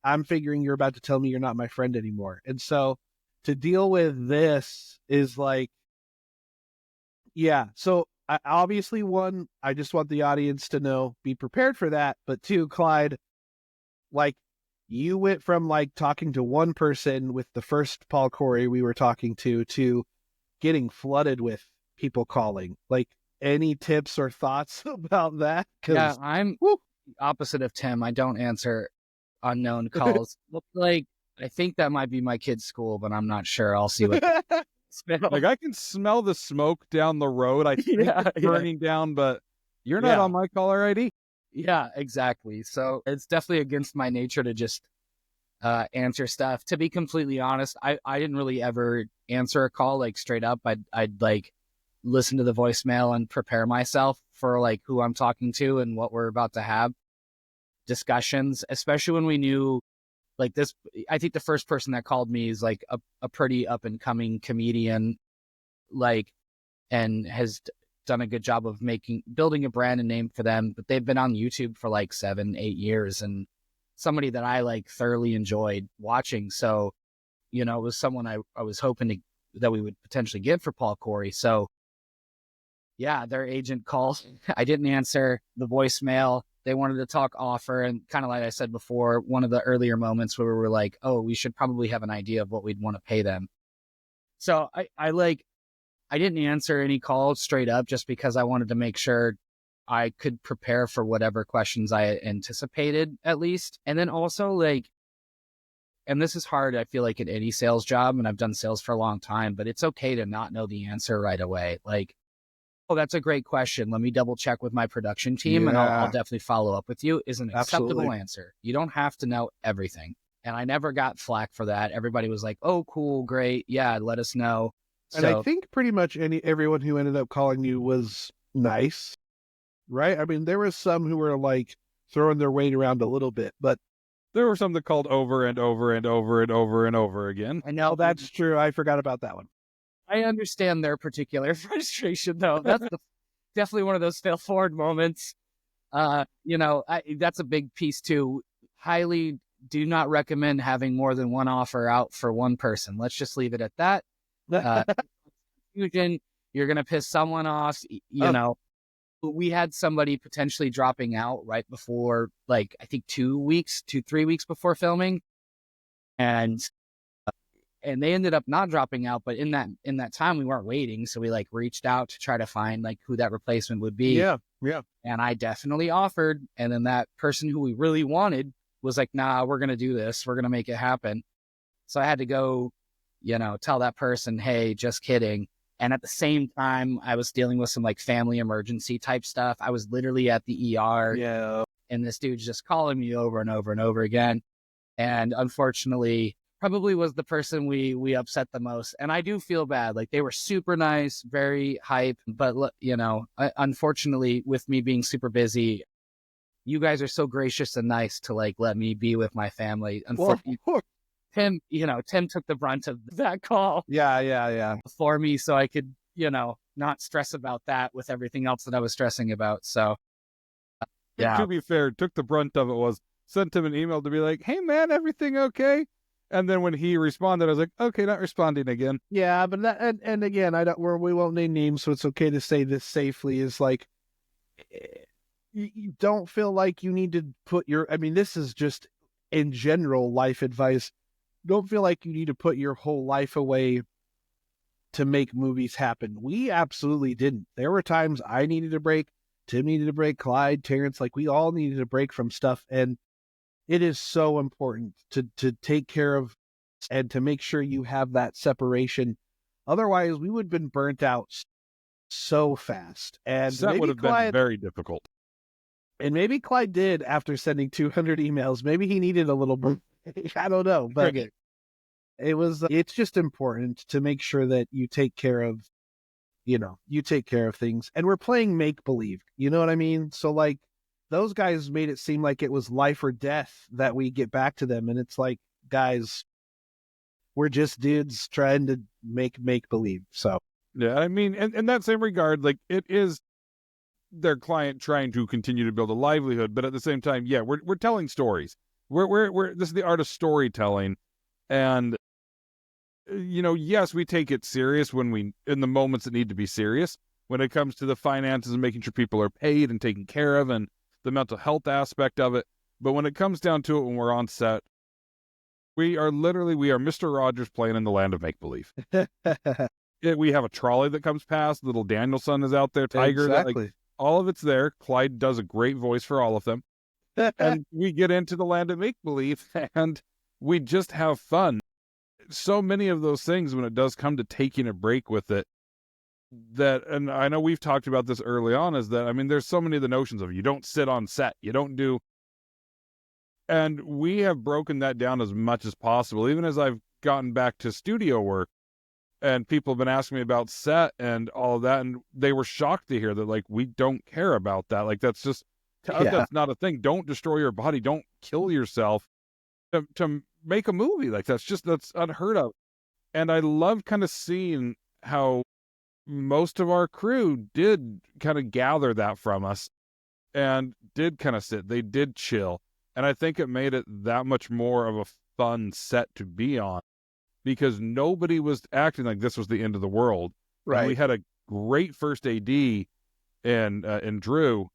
I'm figuring you're about to tell me you're not my friend anymore. And so to deal with this is like, yeah. So obviously, one, I just want the audience to know, be prepared for that. But two, Clyde, like, you went from like talking to one person with the first Paul Corey we were talking to getting flooded with people calling. Like, any tips or thoughts about that? Yeah, I'm opposite of Tim. I don't answer unknown calls. Like, I think that might be my kid's school, but I'm not sure. I'll see what they smell. Like, I can smell the smoke down the road. I think it's burning down, but you're not on my caller ID. Yeah, exactly. So it's definitely against my nature to just answer stuff. To be completely honest, I didn't really ever answer a call like straight up. I'd like listen to the voicemail and prepare myself for like who I'm talking to and what we're about to have discussions, especially when we knew like this. I think the first person that called me is like a pretty up and coming comedian, like, and has done a good job of building a brand and name for them, but they've been on YouTube for like 7-8 years and somebody that I like thoroughly enjoyed watching. So, it was someone I was hoping that we would potentially get for Paul Corey. So yeah, their agent calls. I didn't answer the voicemail. They wanted to talk offer. And kind of like I said before, one of the earlier moments where we were like, oh, we should probably have an idea of what we'd want to pay them. So I didn't answer any calls straight up just because I wanted to make sure I could prepare for whatever questions I anticipated at least. And then also like, and this is hard, I feel like in any sales job, and I've done sales for a long time, but it's okay to not know the answer right away. Like, oh, that's a great question. Let me double check with my production team and I'll definitely follow up with you is an acceptable answer. You don't have to know everything. And I never got flack for that. Everybody was like, oh, cool, great. Yeah, let us know. And I think pretty much everyone who ended up calling you was nice, right? I mean, there was some who were like throwing their weight around a little bit, but there were some that called over and over and over and over and over again. I know that's true. I forgot about that one. I understand their particular frustration, though. That's definitely one of those fail forward moments. That's a big piece too. Highly do not recommend having more than one offer out for one person. Let's just leave it at that. You're going to piss someone off. We had somebody potentially dropping out right before, like, I think 3 weeks before filming. And they ended up not dropping out, but in that time we weren't waiting. So we like reached out to try to find like who that replacement would be. Yeah. And I definitely offered. And then that person who we really wanted was like, nah, we're going to do this. We're going to make it happen. So I had to go, tell that person, hey, just kidding. And at the same time, I was dealing with some like family emergency type stuff. I was literally at the ER. Yeah. And this dude's just calling me over and over and over again. And unfortunately, probably was the person we upset the most. And I do feel bad. Like, they were super nice, very hype. But, unfortunately, with me being super busy, you guys are so gracious and nice to like let me be with my family. Unfortunately, Tim took the brunt of that call. Yeah. For me, so I could, not stress about that with everything else that I was stressing about. So, yeah. To be fair, took the brunt of it was sent him an email to be like, hey man, everything okay? And then when he responded, I was like, okay, not responding again. Yeah, but that, and again, we won't name names, so it's okay to say this safely, is like, you don't feel like you need to put this is just in general life advice. Don't feel like you need to put your whole life away to make movies happen. We absolutely didn't. There were times I needed a break, Tim needed a break, Clyde, Terrence, like we all needed a break from stuff. And it is so important to take care of and to make sure you have that separation. Otherwise, we would have been burnt out so fast. And that would have been very difficult. And maybe Clyde did after sending 200 emails. Maybe he needed a little break. I don't know. But it's just important to make sure that you take care of, things. And we're playing make-believe. You know what I mean? So like, those guys made it seem like it was life or death that we get back to them. And it's like, guys, we're just dudes trying to make believe. So Yeah, I mean, in that same regard, like, it is their client trying to continue to build a livelihood, but at the same time, yeah, we're telling stories. We're this is the art of storytelling, and yes, we take it serious in the moments that need to be serious. When it comes to the finances and making sure people are paid and taken care of, and the mental health aspect of it. But when it comes down to it, when we're on set, we are Mr. Rogers playing in the land of make believe. We have a trolley that comes past. Little Danielson is out there. Tiger, Exactly. all of it's there. Clyde does a great voice for all of them. And we get into the land of make-believe, and we just have fun. So many of those things, when it does come to taking a break with it, and I know we've talked about this early on, is that, I mean, there's so many of the notions of you don't sit on set, you don't do, and we have broken that down as much as possible. Even as I've gotten back to studio work, and people have been asking me about set and all of that, and they were shocked to hear that, like, we don't care about that. Like, that's just, to us, that's not a thing. Don't destroy your body. Don't kill yourself to make a movie. Like, that's unheard of. And I love kind of seeing how most of our crew did kind of gather that from us and did kind of sit. They did chill. And I think it made it that much more of a fun set to be on, because nobody was acting like this was the end of the world. Right. And we had a great first AD in Drew,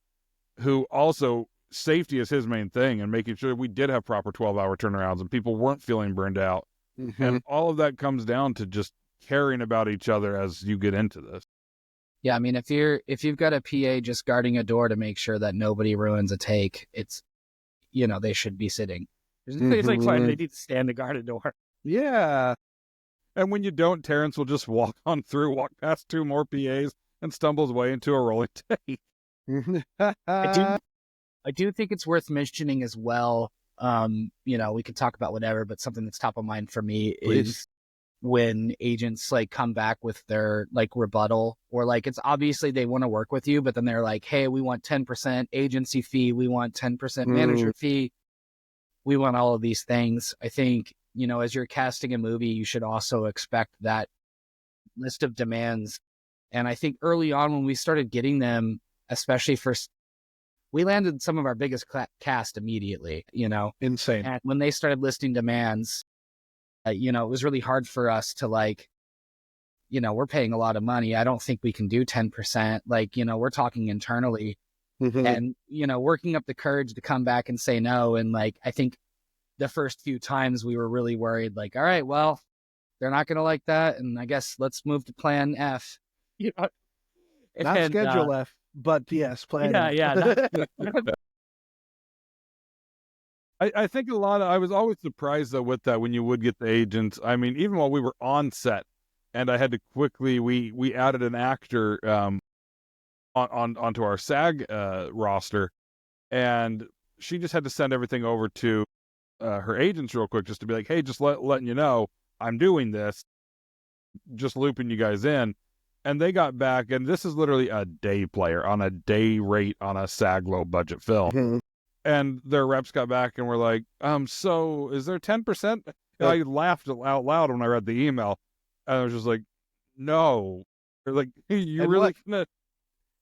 who also, safety is his main thing, and making sure we did have proper 12-hour turnarounds and people weren't feeling burned out. Mm-hmm. And all of that comes down to just caring about each other as you get into this. Yeah, I mean, if you've got a PA just guarding a door to make sure that nobody ruins a take, it's, they should be sitting. It's like fine, they need to stand to guard a door. Yeah. And when you don't, Terrence will just walk past two more PAs and stumbles way into a rolling take. I do think it's worth mentioning as well. We could talk about whatever, but something that's top of mind for me is when agents like come back with their like rebuttal, or like, it's obviously they want to work with you, but then they're like, hey, we want 10% agency fee. We want 10% manager fee. We want all of these things. I think, as you're casting a movie, you should also expect that list of demands. And I think early on when we started getting them, especially we landed some of our biggest cast immediately, Insane. And when they started listing demands, it was really hard for us to like, we're paying a lot of money. I don't think we can do 10%. Like, we're talking internally and, working up the courage to come back and say no. And like, I think the first few times we were really worried, like, all right, well, they're not going to like that. And I guess let's move to plan F. Not schedule F, but yes, plan F. Yeah. I think I was always surprised though with that when you would get the agents. I mean, even while we were on set, and I had to quickly, we added an actor onto our SAG roster, and she just had to send everything over to her agents real quick, just to be like, hey, just letting you know I'm doing this, just looping you guys in. And they got back, and this is literally a day player on a day rate on a SAG low budget film. And their reps got back and were like, so is there 10%? And I laughed out loud when I read the email. And I was just like, no. They're like, you and really gonna...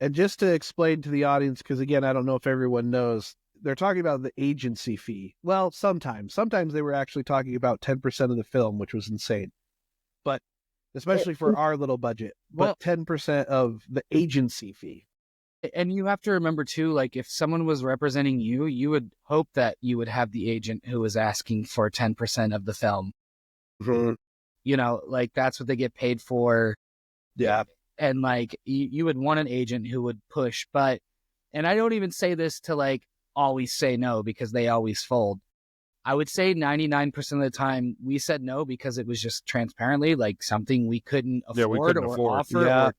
And just to explain to the audience, because again, I don't know if everyone knows, they're talking about the agency fee. Well, sometimes they were actually talking about 10% of the film, which was insane. But especially for our little budget, but 10% of the agency fee. And you have to remember too, like if someone was representing you, you would hope that you would have the agent who was asking for 10% of the film. Like that's what they get paid for. Yeah. And like you would want an agent who would push, and I don't even say this to like always say no, because they always fold. I would say 99% of the time we said no because it was just transparently like something we couldn't afford or offer. Yeah.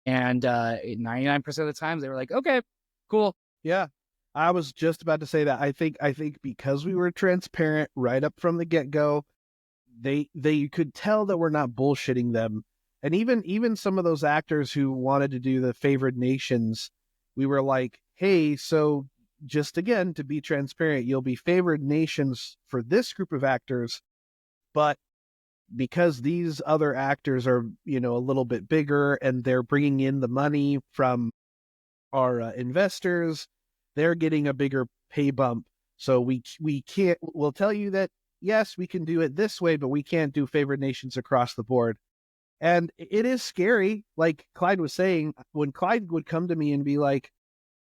And 99% of the times they were like, okay, cool. Yeah. I was just about to say that. I think because we were transparent right up from the get-go, they could tell that we're not bullshitting them. And even some of those actors who wanted to do the favored nations, we were like, hey, so just again, to be transparent, you'll be favored nations for this group of actors, but because these other actors are, a little bit bigger and they're bringing in the money from our investors, they're getting a bigger pay bump. So we can't, we'll tell you that, yes, we can do it this way, but we can't do favored nations across the board. And it is scary. Like Clyde was saying, when Clyde would come to me and be like,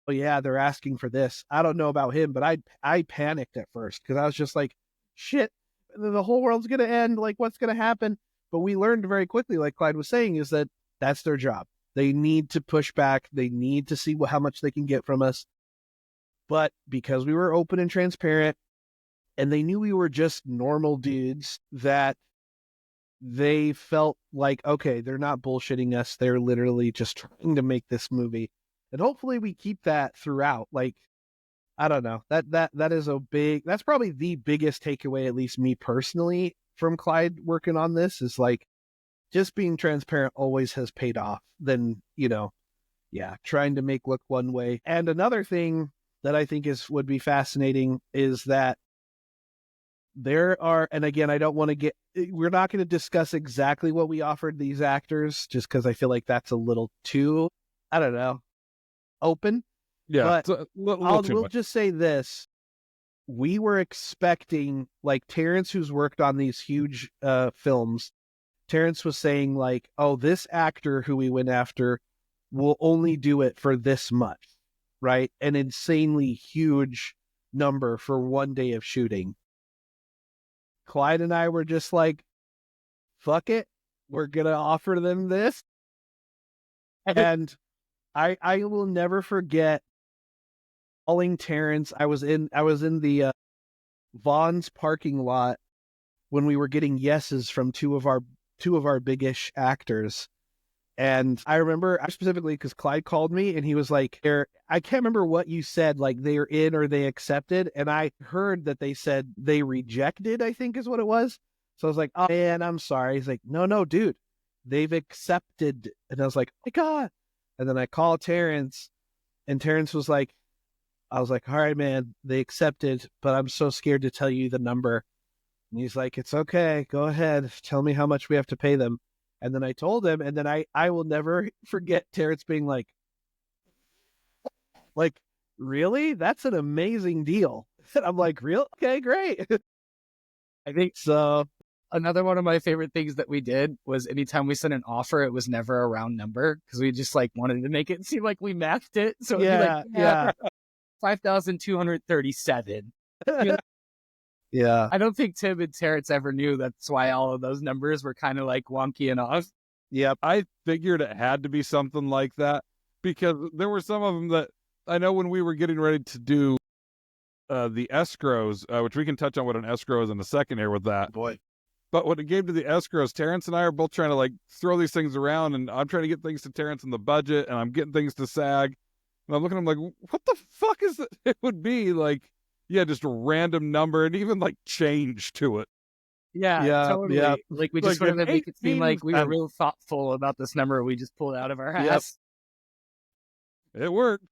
oh yeah, they're asking for this. I don't know about him, but I panicked at first because I was just like, shit, the whole world's going to end. Like, what's going to happen? But we learned very quickly, like Clyde was saying, is that that's their job. They need to push back. They need to see how much they can get from us. But because we were open and transparent and they knew we were just normal dudes, that they felt like, okay, they're not bullshitting us. They're literally just trying to make this movie. And hopefully we keep that throughout. Like, I don't know. That is that's probably the biggest takeaway, at least me personally, from Clyde working on this, is like, just being transparent always has paid off than, trying to make look one way. And another thing that I think would be fascinating is that there are, and again, we're not going to discuss exactly what we offered these actors just because I feel like that's a little too, I don't know, open. Yeah. But we'll just say this. We were expecting, like Terrence, who's worked on these huge films, Terrence was saying like, oh, this actor who we went after will only do it for this much, right? An insanely huge number for one day of shooting. Clyde and I were just like, fuck it. We're going to offer them this. And I will never forget calling Terrence. I was in the Vaughn's parking lot when we were getting yeses from two of our big-ish actors. And I remember specifically because Clyde called me and he was like, I can't remember what you said, like they're in or they accepted. And I heard that they said they rejected, I think is what it was. So I was like, oh man, I'm sorry. He's like, no, dude, they've accepted. And I was like, oh my God. And then I called Terrence and Terrence was like, I was like, all right, man, they accepted, but I'm so scared to tell you the number. And he's like, it's okay. Go ahead. Tell me how much we have to pay them. And then I told him, and then I will never forget Terrence being like, really? That's an amazing deal. And I'm like, real? Okay, great. I think so. Another one of my favorite things that we did was anytime we sent an offer, it was never a round number because we just like wanted to make it seem like we matched it. So it'd be like, 5,237. Yeah. I don't think Tim and Terrence ever knew that's why all of those numbers were kind of like wonky and off. Yep. I figured it had to be something like that because there were some of them that I know when we were getting ready to do the escrows, which we can touch on what an escrow is in a second here with that. Boy. But when it came to the escrows, Terrence and I are both trying to like throw these things around, and I'm trying to get things to Terrence in the budget, and I'm getting things to SAG. And I'm looking at him like, what the fuck is it? It would be like, just a random number and even like change to it. Yeah, totally. Yeah. Like we just wanted to make it seem like we were real thoughtful about this number we just pulled out of our ass. Yep. It worked.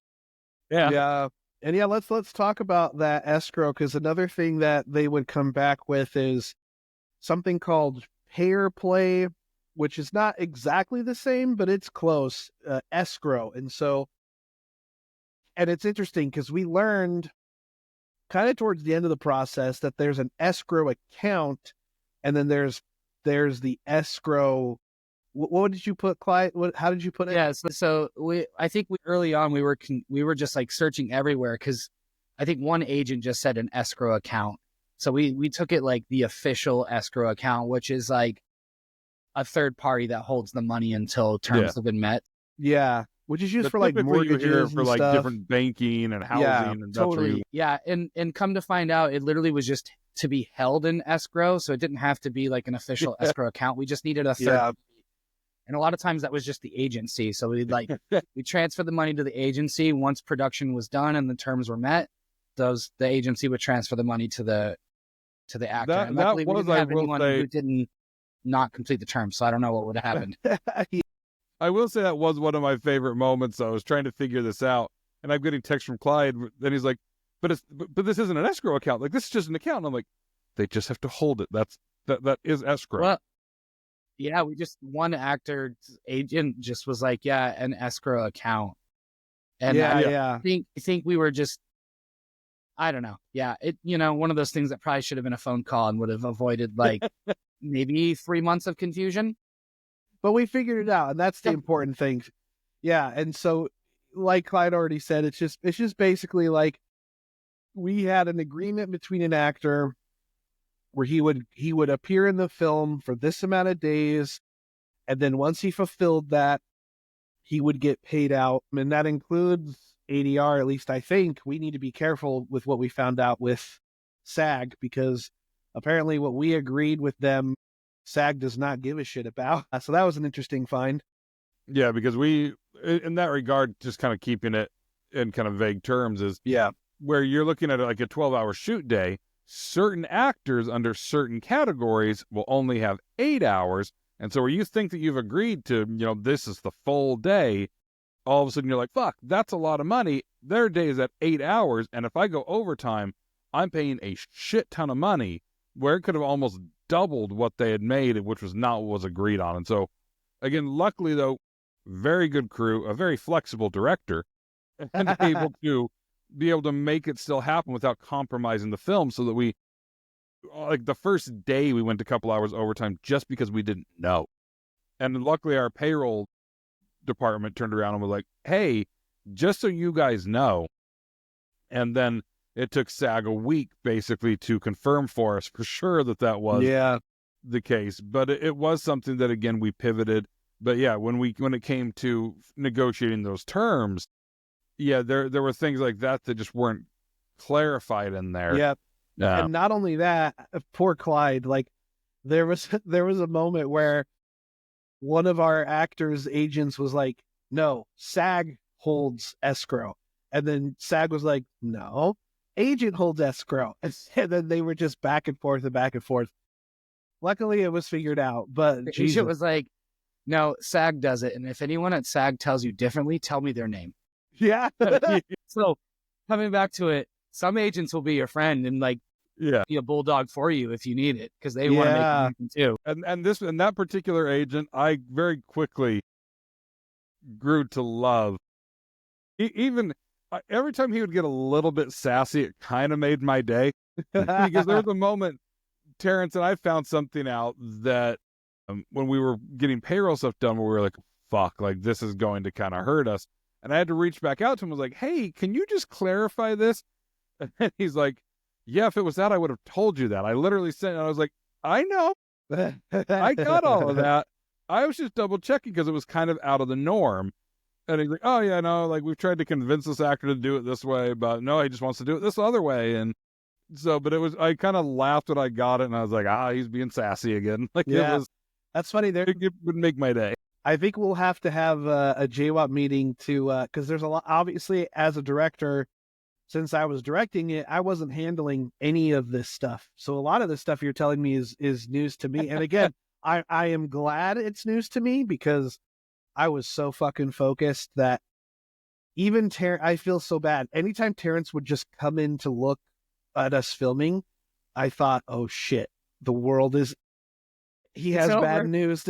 Yeah. Yeah. And let's talk about that escrow, because another thing that they would come back with is something called payer play, which is not exactly the same, but it's close, escrow. And it's interesting because we learned kind of towards the end of the process that there's an escrow account, and then there's the escrow. What did you put, Clyde? How did you put it? Yeah, so I think early on we were just like searching everywhere because I think one agent just said an escrow account. So we took it like the official escrow account, which is like a third party that holds the money until terms have been met. Yeah. Which is used for like mortgages for like stuff. Different banking and housing and totally. And come to find out, it literally was just to be held in escrow, so it didn't have to be like an official escrow account. We just needed a third. Yeah. And a lot of times that was just the agency. So we transferred the money to the agency once production was done and the terms were met. The agency would transfer the money to the actor. And luckily we didn't have anyone who didn't not complete the terms, so I don't know what would have happened. I will say that was one of my favorite moments. I was trying to figure this out, and I'm getting text from Clyde. Then he's like, "But this isn't an escrow account. Like this is just an account." And I'm like, "They just have to hold it. That is escrow." Well, Yeah, one actor's agent just was like, yeah, an escrow account. And I think we were just, I don't know. Yeah, one of those things that probably should have been a phone call and would have avoided like maybe 3 months of confusion. But we figured it out, and that's the important thing. Yeah, and so like Clyde already said, it's just basically like we had an agreement between an actor where he would appear in the film for this amount of days, and then once he fulfilled that, he would get paid out, and that includes ADR. At least I think we need to be careful with what we found out with SAG, because apparently what we agreed with them, SAG does not give a shit about. So that was an interesting find. Yeah, because we, in that regard, just kind of keeping it in kind of vague terms is where you're looking at like a 12-hour shoot day, certain actors under certain categories will only have 8 hours. And so where you think that you've agreed to, this is the full day, all of a sudden you're like, fuck, that's a lot of money. Their day is at 8 hours. And if I go overtime, I'm paying a shit ton of money, where it could have almost doubled what they had made, which was not what was agreed on. And so, again, luckily, though, very good crew, a very flexible director, and able to make it still happen without compromising the film, so that we, like the first day, we went a couple hours overtime just because we didn't know. And luckily, our payroll department turned around and was like, hey, just so you guys know. And then it took SAG a week basically to confirm for us for sure that was the case. But it was something that, again, we pivoted. But yeah, when it came to negotiating those terms, there were things like that just weren't clarified in there. Yeah. And not only that, poor Clyde, like there was a moment where one of our actors' agents was like, no, SAG holds escrow. And then SAG was like, no, agent holds escrow. And then they were just back and forth and back and forth. Luckily, it was figured out. But the agent was like, no, SAG does it. And if anyone at SAG tells you differently, tell me their name. Yeah. So coming back to it, some agents will be your friend and like be a bulldog for you if you need it, because they want to make money too. And that particular agent, I very quickly grew to love. Even every time he would get a little bit sassy, it kind of made my day. Because there was a moment, Terrence and I found something out that when we were getting payroll stuff done, where we were like, fuck, like this is going to kind of hurt us. And I had to reach back out to him. I was like, hey, can you just clarify this? And he's like, yeah, if it was that, I would have told you that. I literally sent it. I was like, I know. I got all of that. I was just double checking because it was kind of out of the norm. And he's like, oh, yeah, no, like we've tried to convince this actor to do it this way, but no, he just wants to do it this other way. And so, but I kind of laughed when I got it, and I was like, he's being sassy again. Like, that's funny. It would make my day. I think we'll have to have a J-WAT meeting because there's a lot, obviously, as a director, since I was directing it, I wasn't handling any of this stuff. So a lot of the stuff you're telling me is news to me. And again, I am glad it's news to me, because I was so fucking focused that even I feel so bad. Anytime Terrence would just come in to look at us filming, I thought, oh shit, the world he has bad news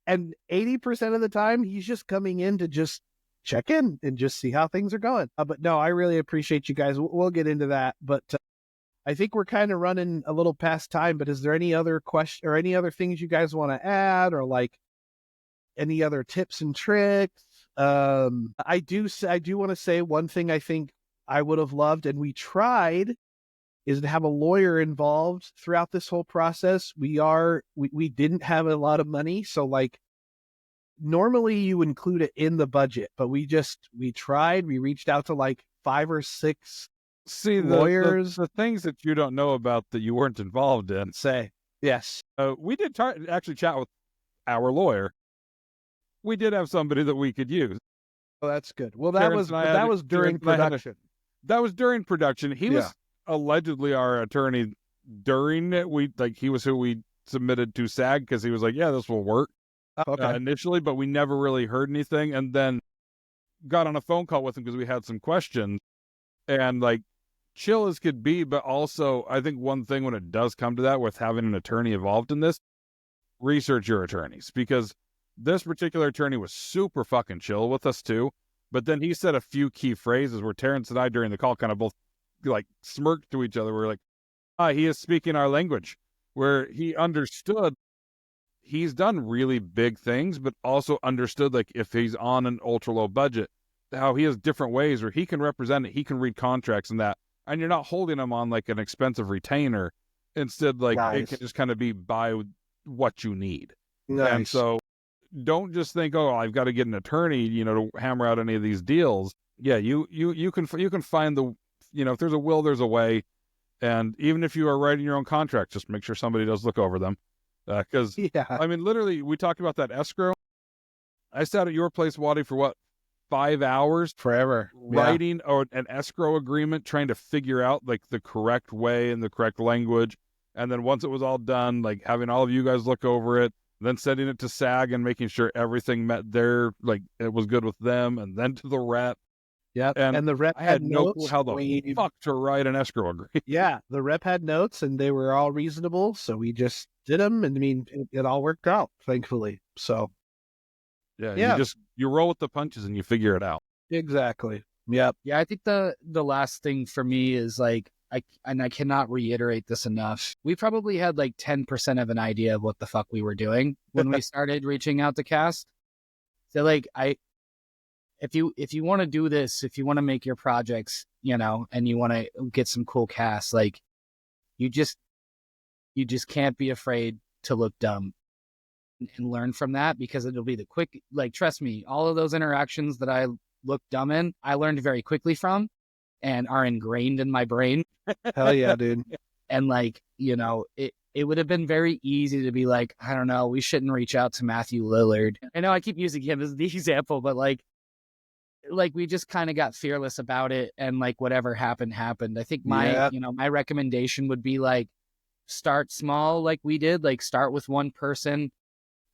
and 80% of the time he's just coming in to just check in and just see how things are going. But no, I really appreciate you guys. We'll get into that. But I think we're kind of running a little past time. But is there any other question or any other things you guys want to add, or like any other tips and tricks? I do want to say one thing I think I would have loved, and we tried, is to have a lawyer involved throughout this whole process. We didn't have a lot of money, so like normally you include it in the budget, but we tried. We reached out to like 5 or 6 lawyers. The things that you don't know about that you weren't involved in. Say yes. We did actually chat with our lawyer. We did have somebody that we could use. Oh, that's good. Well, that was during production. That was during production. He was allegedly our attorney during it. He was who we submitted to SAG, because he was like, yeah, this will work. Initially, but we never really heard anything, and then got on a phone call with him because we had some questions, and like chill as could be, but also I think one thing when it does come to that with having an attorney involved in this, research your attorneys, because this particular attorney was super fucking chill with us too. But then he said a few key phrases where Terrence and I during the call kind of both like smirked to each other. We're like, he is speaking our language, where he understood he's done really big things, but also understood, like, if he's on an ultra low budget, how he has different ways where he can represent it. He can read contracts and that, and you're not holding him on like an expensive retainer. Instead, like, it can just kind of be buy what you need. Nice. And so don't just think, oh, I've got to get an attorney, to hammer out any of these deals. Yeah, you can find the, if there's a will, there's a way. And even if you are writing your own contracts, just make sure somebody does look over them. Because, I mean, literally, we talked about that escrow. I sat at your place, Waddy, for what, 5 hours? Forever. Writing an escrow agreement, trying to figure out, like, the correct way and the correct language. And then once it was all done, like, having all of you guys look over it, then sending it to SAG and making sure everything met their, like, it was good with them, and then to the rep. Yeah, and the rep I had no clue how the fuck to write an escrow agreement. Yeah, the rep had notes, and they were all reasonable, so we just did them, and I mean, it all worked out, thankfully. So, yeah, you roll with the punches and you figure it out. Exactly. Yep. Yeah, I think the last thing for me is, like, I cannot reiterate this enough. We probably had like 10% of an idea of what the fuck we were doing when we started reaching out to cast. So, like, if you want to do this, if you want to make your projects, and you want to get some cool casts, like, you just can't be afraid to look dumb and learn from that, because it'll be the quick, like, trust me, all of those interactions that I look dumb in, I learned very quickly from and are ingrained in my brain. Hell yeah, dude. And, like, it would have been very easy to be like, I don't know, we shouldn't reach out to Matthew Lillard. I know I keep using him as the example, but like we just kind of got fearless about it, and, like, whatever happened. I think my my recommendation would be, like, start small, like we did, like, start with one person,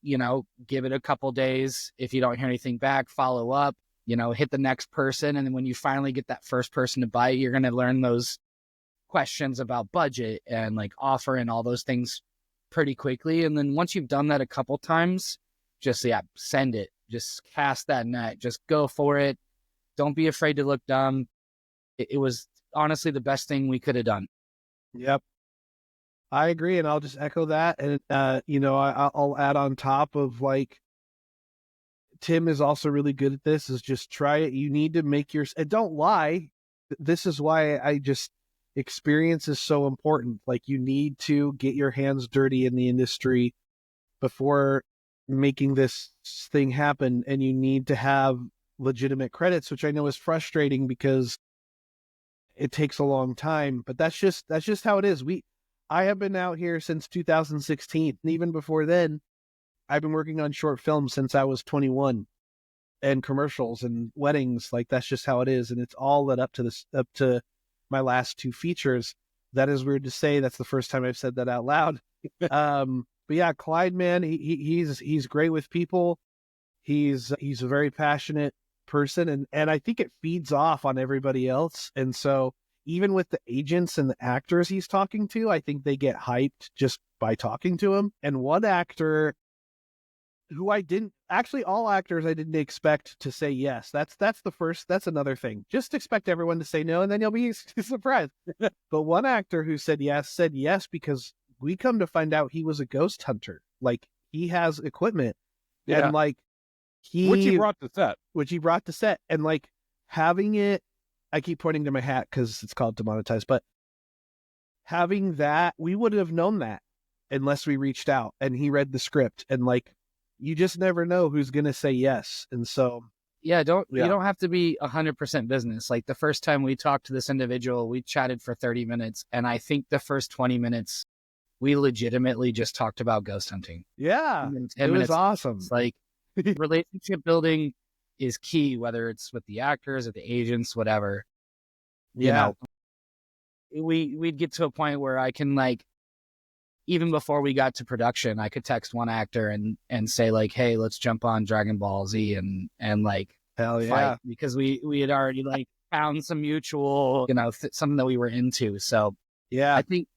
give it a couple days. If you don't hear anything back, follow up, hit the next person. And then when you finally get that first person to bite, you're going to learn those questions about budget and, like, offer and all those things pretty quickly. And then once you've done that a couple times, just, send it. Just cast that net. Just go for it. Don't be afraid to look dumb. It was honestly the best thing we could have done. Yep. I agree. And I'll just echo that. And, I'll add on top of, like, Tim is also really good at this, is just try it. You need to make and don't lie. This is why experience is so important. Like, you need to get your hands dirty in the industry before making this thing happen, and you need to have legitimate credits, which I know is frustrating because it takes a long time, but that's just how it is. I have been out here since 2016, and even before then, I've been working on short films since I was 21, and commercials and weddings. Like, that's just how it is, and it's all led up to my last 2 features. That is weird to say. That's the first time I've said that out loud. But yeah, Clyde, man, he's great with people. He's a very passionate person, and I think it feeds off on everybody else. And so even with the agents and the actors he's talking to, I think they get hyped just by talking to him. And one actor who all actors I didn't expect to say yes. That's another thing. Just expect everyone to say no, and then you'll be surprised. But one actor who said yes because we come to find out he was a ghost hunter. Like, he has equipment, and, like, which he brought to set. And, like, having it, I keep pointing to my hat because it's called Demonetized, but having that, we would have known that unless we reached out and he read the script, and, like, you just never know who's going to say yes. And so, you don't have to be 100% business. Like, the first time we talked to this individual, we chatted for 30 minutes. And I think the first 20 minutes, we legitimately just talked about ghost hunting. Yeah. It was awesome. It's like, relationship building is key, whether it's with the actors or the agents, whatever. We'd get to a point where I can, like, even before we got to production, I could text one actor and say, like, hey, let's jump on Dragon Ball Z and like, hell yeah, fight, because we had already, like, found some mutual, something that we were into. So yeah, I think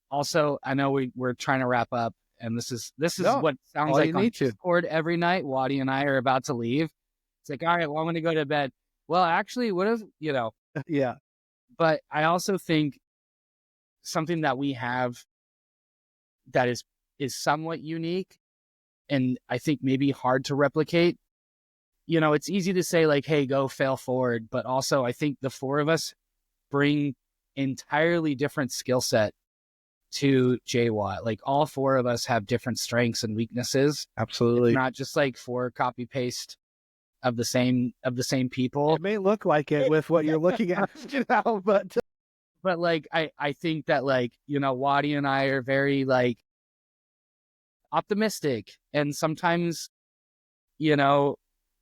also, I know we're trying to wrap up, and this is No, what sounds all like you on need to. Discord every night. Waddy and I are about to leave. It's like, all right, well, I'm going to go to bed. Well, actually, what if, Yeah. but I also think something that we have that is somewhat unique and I think maybe hard to replicate. It's easy to say like, hey, go fail forward. But also I think the four of us bring entirely different skill set to J-WAT. Like all four of us have different strengths and weaknesses. Absolutely. It's not just like four copy paste of the same people. It may look like it with what you're looking at, but like I think that like, Waddy and I are very like optimistic and sometimes,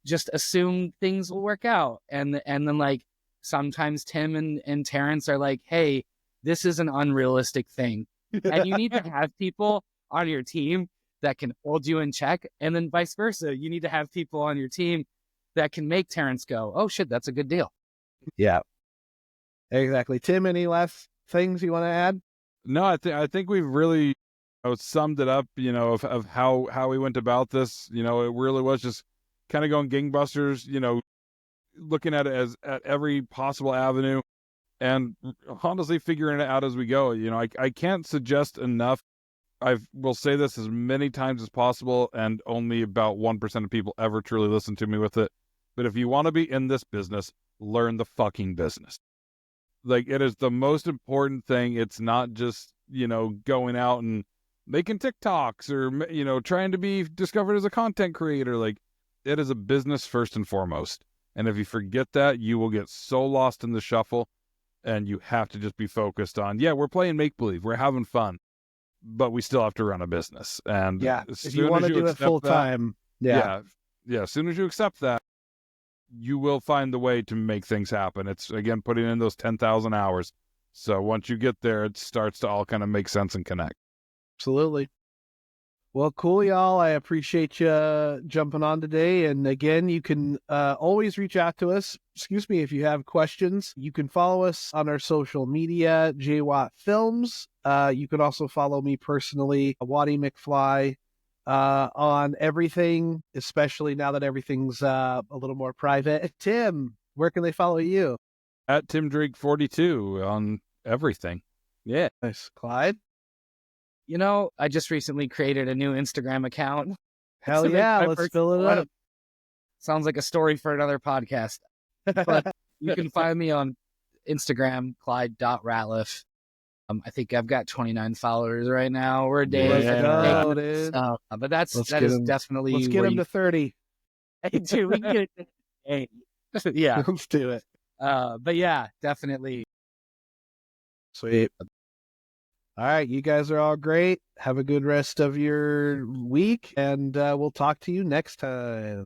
just assume things will work out. And then like sometimes Tim and Terrence are like, hey, this is an unrealistic thing. And you need to have people on your team that can hold you in check. And then vice versa. You need to have people on your team that can make Terrence go, oh shit, that's a good deal. Yeah, exactly. Tim, any last things you want to add? No, I think we've really summed it up, of how we went about this. It really was just kind of going gangbusters, looking at it at every possible avenue and honestly figuring it out as we go. I can't suggest enough. I will say this as many times as possible, and only about 1% of people ever truly listen to me with it. But if you want to be in this business, learn the fucking business. Like, it is the most important thing. It's not just, going out and making TikToks or, trying to be discovered as a content creator. Like, it is a business first and foremost. And if you forget that, you will get so lost in the shuffle, and you have to just be focused on, we're playing make-believe, we're having fun, but we still have to run a business. And if you want to do it full time, as soon as you accept that, you will find the way to make things happen. It's, again, putting in those 10,000 hours. So once you get there, it starts to all kind of make sense and connect. Absolutely. Well, cool, y'all. I appreciate you jumping on today. And again, you can always reach out to us. If you have questions. You can follow us on our social media, J-WAT Films. You can also follow me personally, Waddy McFly, on everything, especially now that everything's a little more private. Tim, where can they follow you? At Tim Drake 42 on everything. Yeah. Nice. Clyde? I just recently created a new Instagram account. Hell yeah, let's fill it up. Sounds like a story for another podcast. But you can find me on Instagram, Clyde.Ratliff. I think I've got 29 followers right now. We're a day. Dude. But that is definitely. Let's get him to 30. Hey, dude, we can get it to 8. Yeah. Let's do it. But yeah, definitely. Sweet. All right, you guys are all great. Have a good rest of your week, and we'll talk to you next time.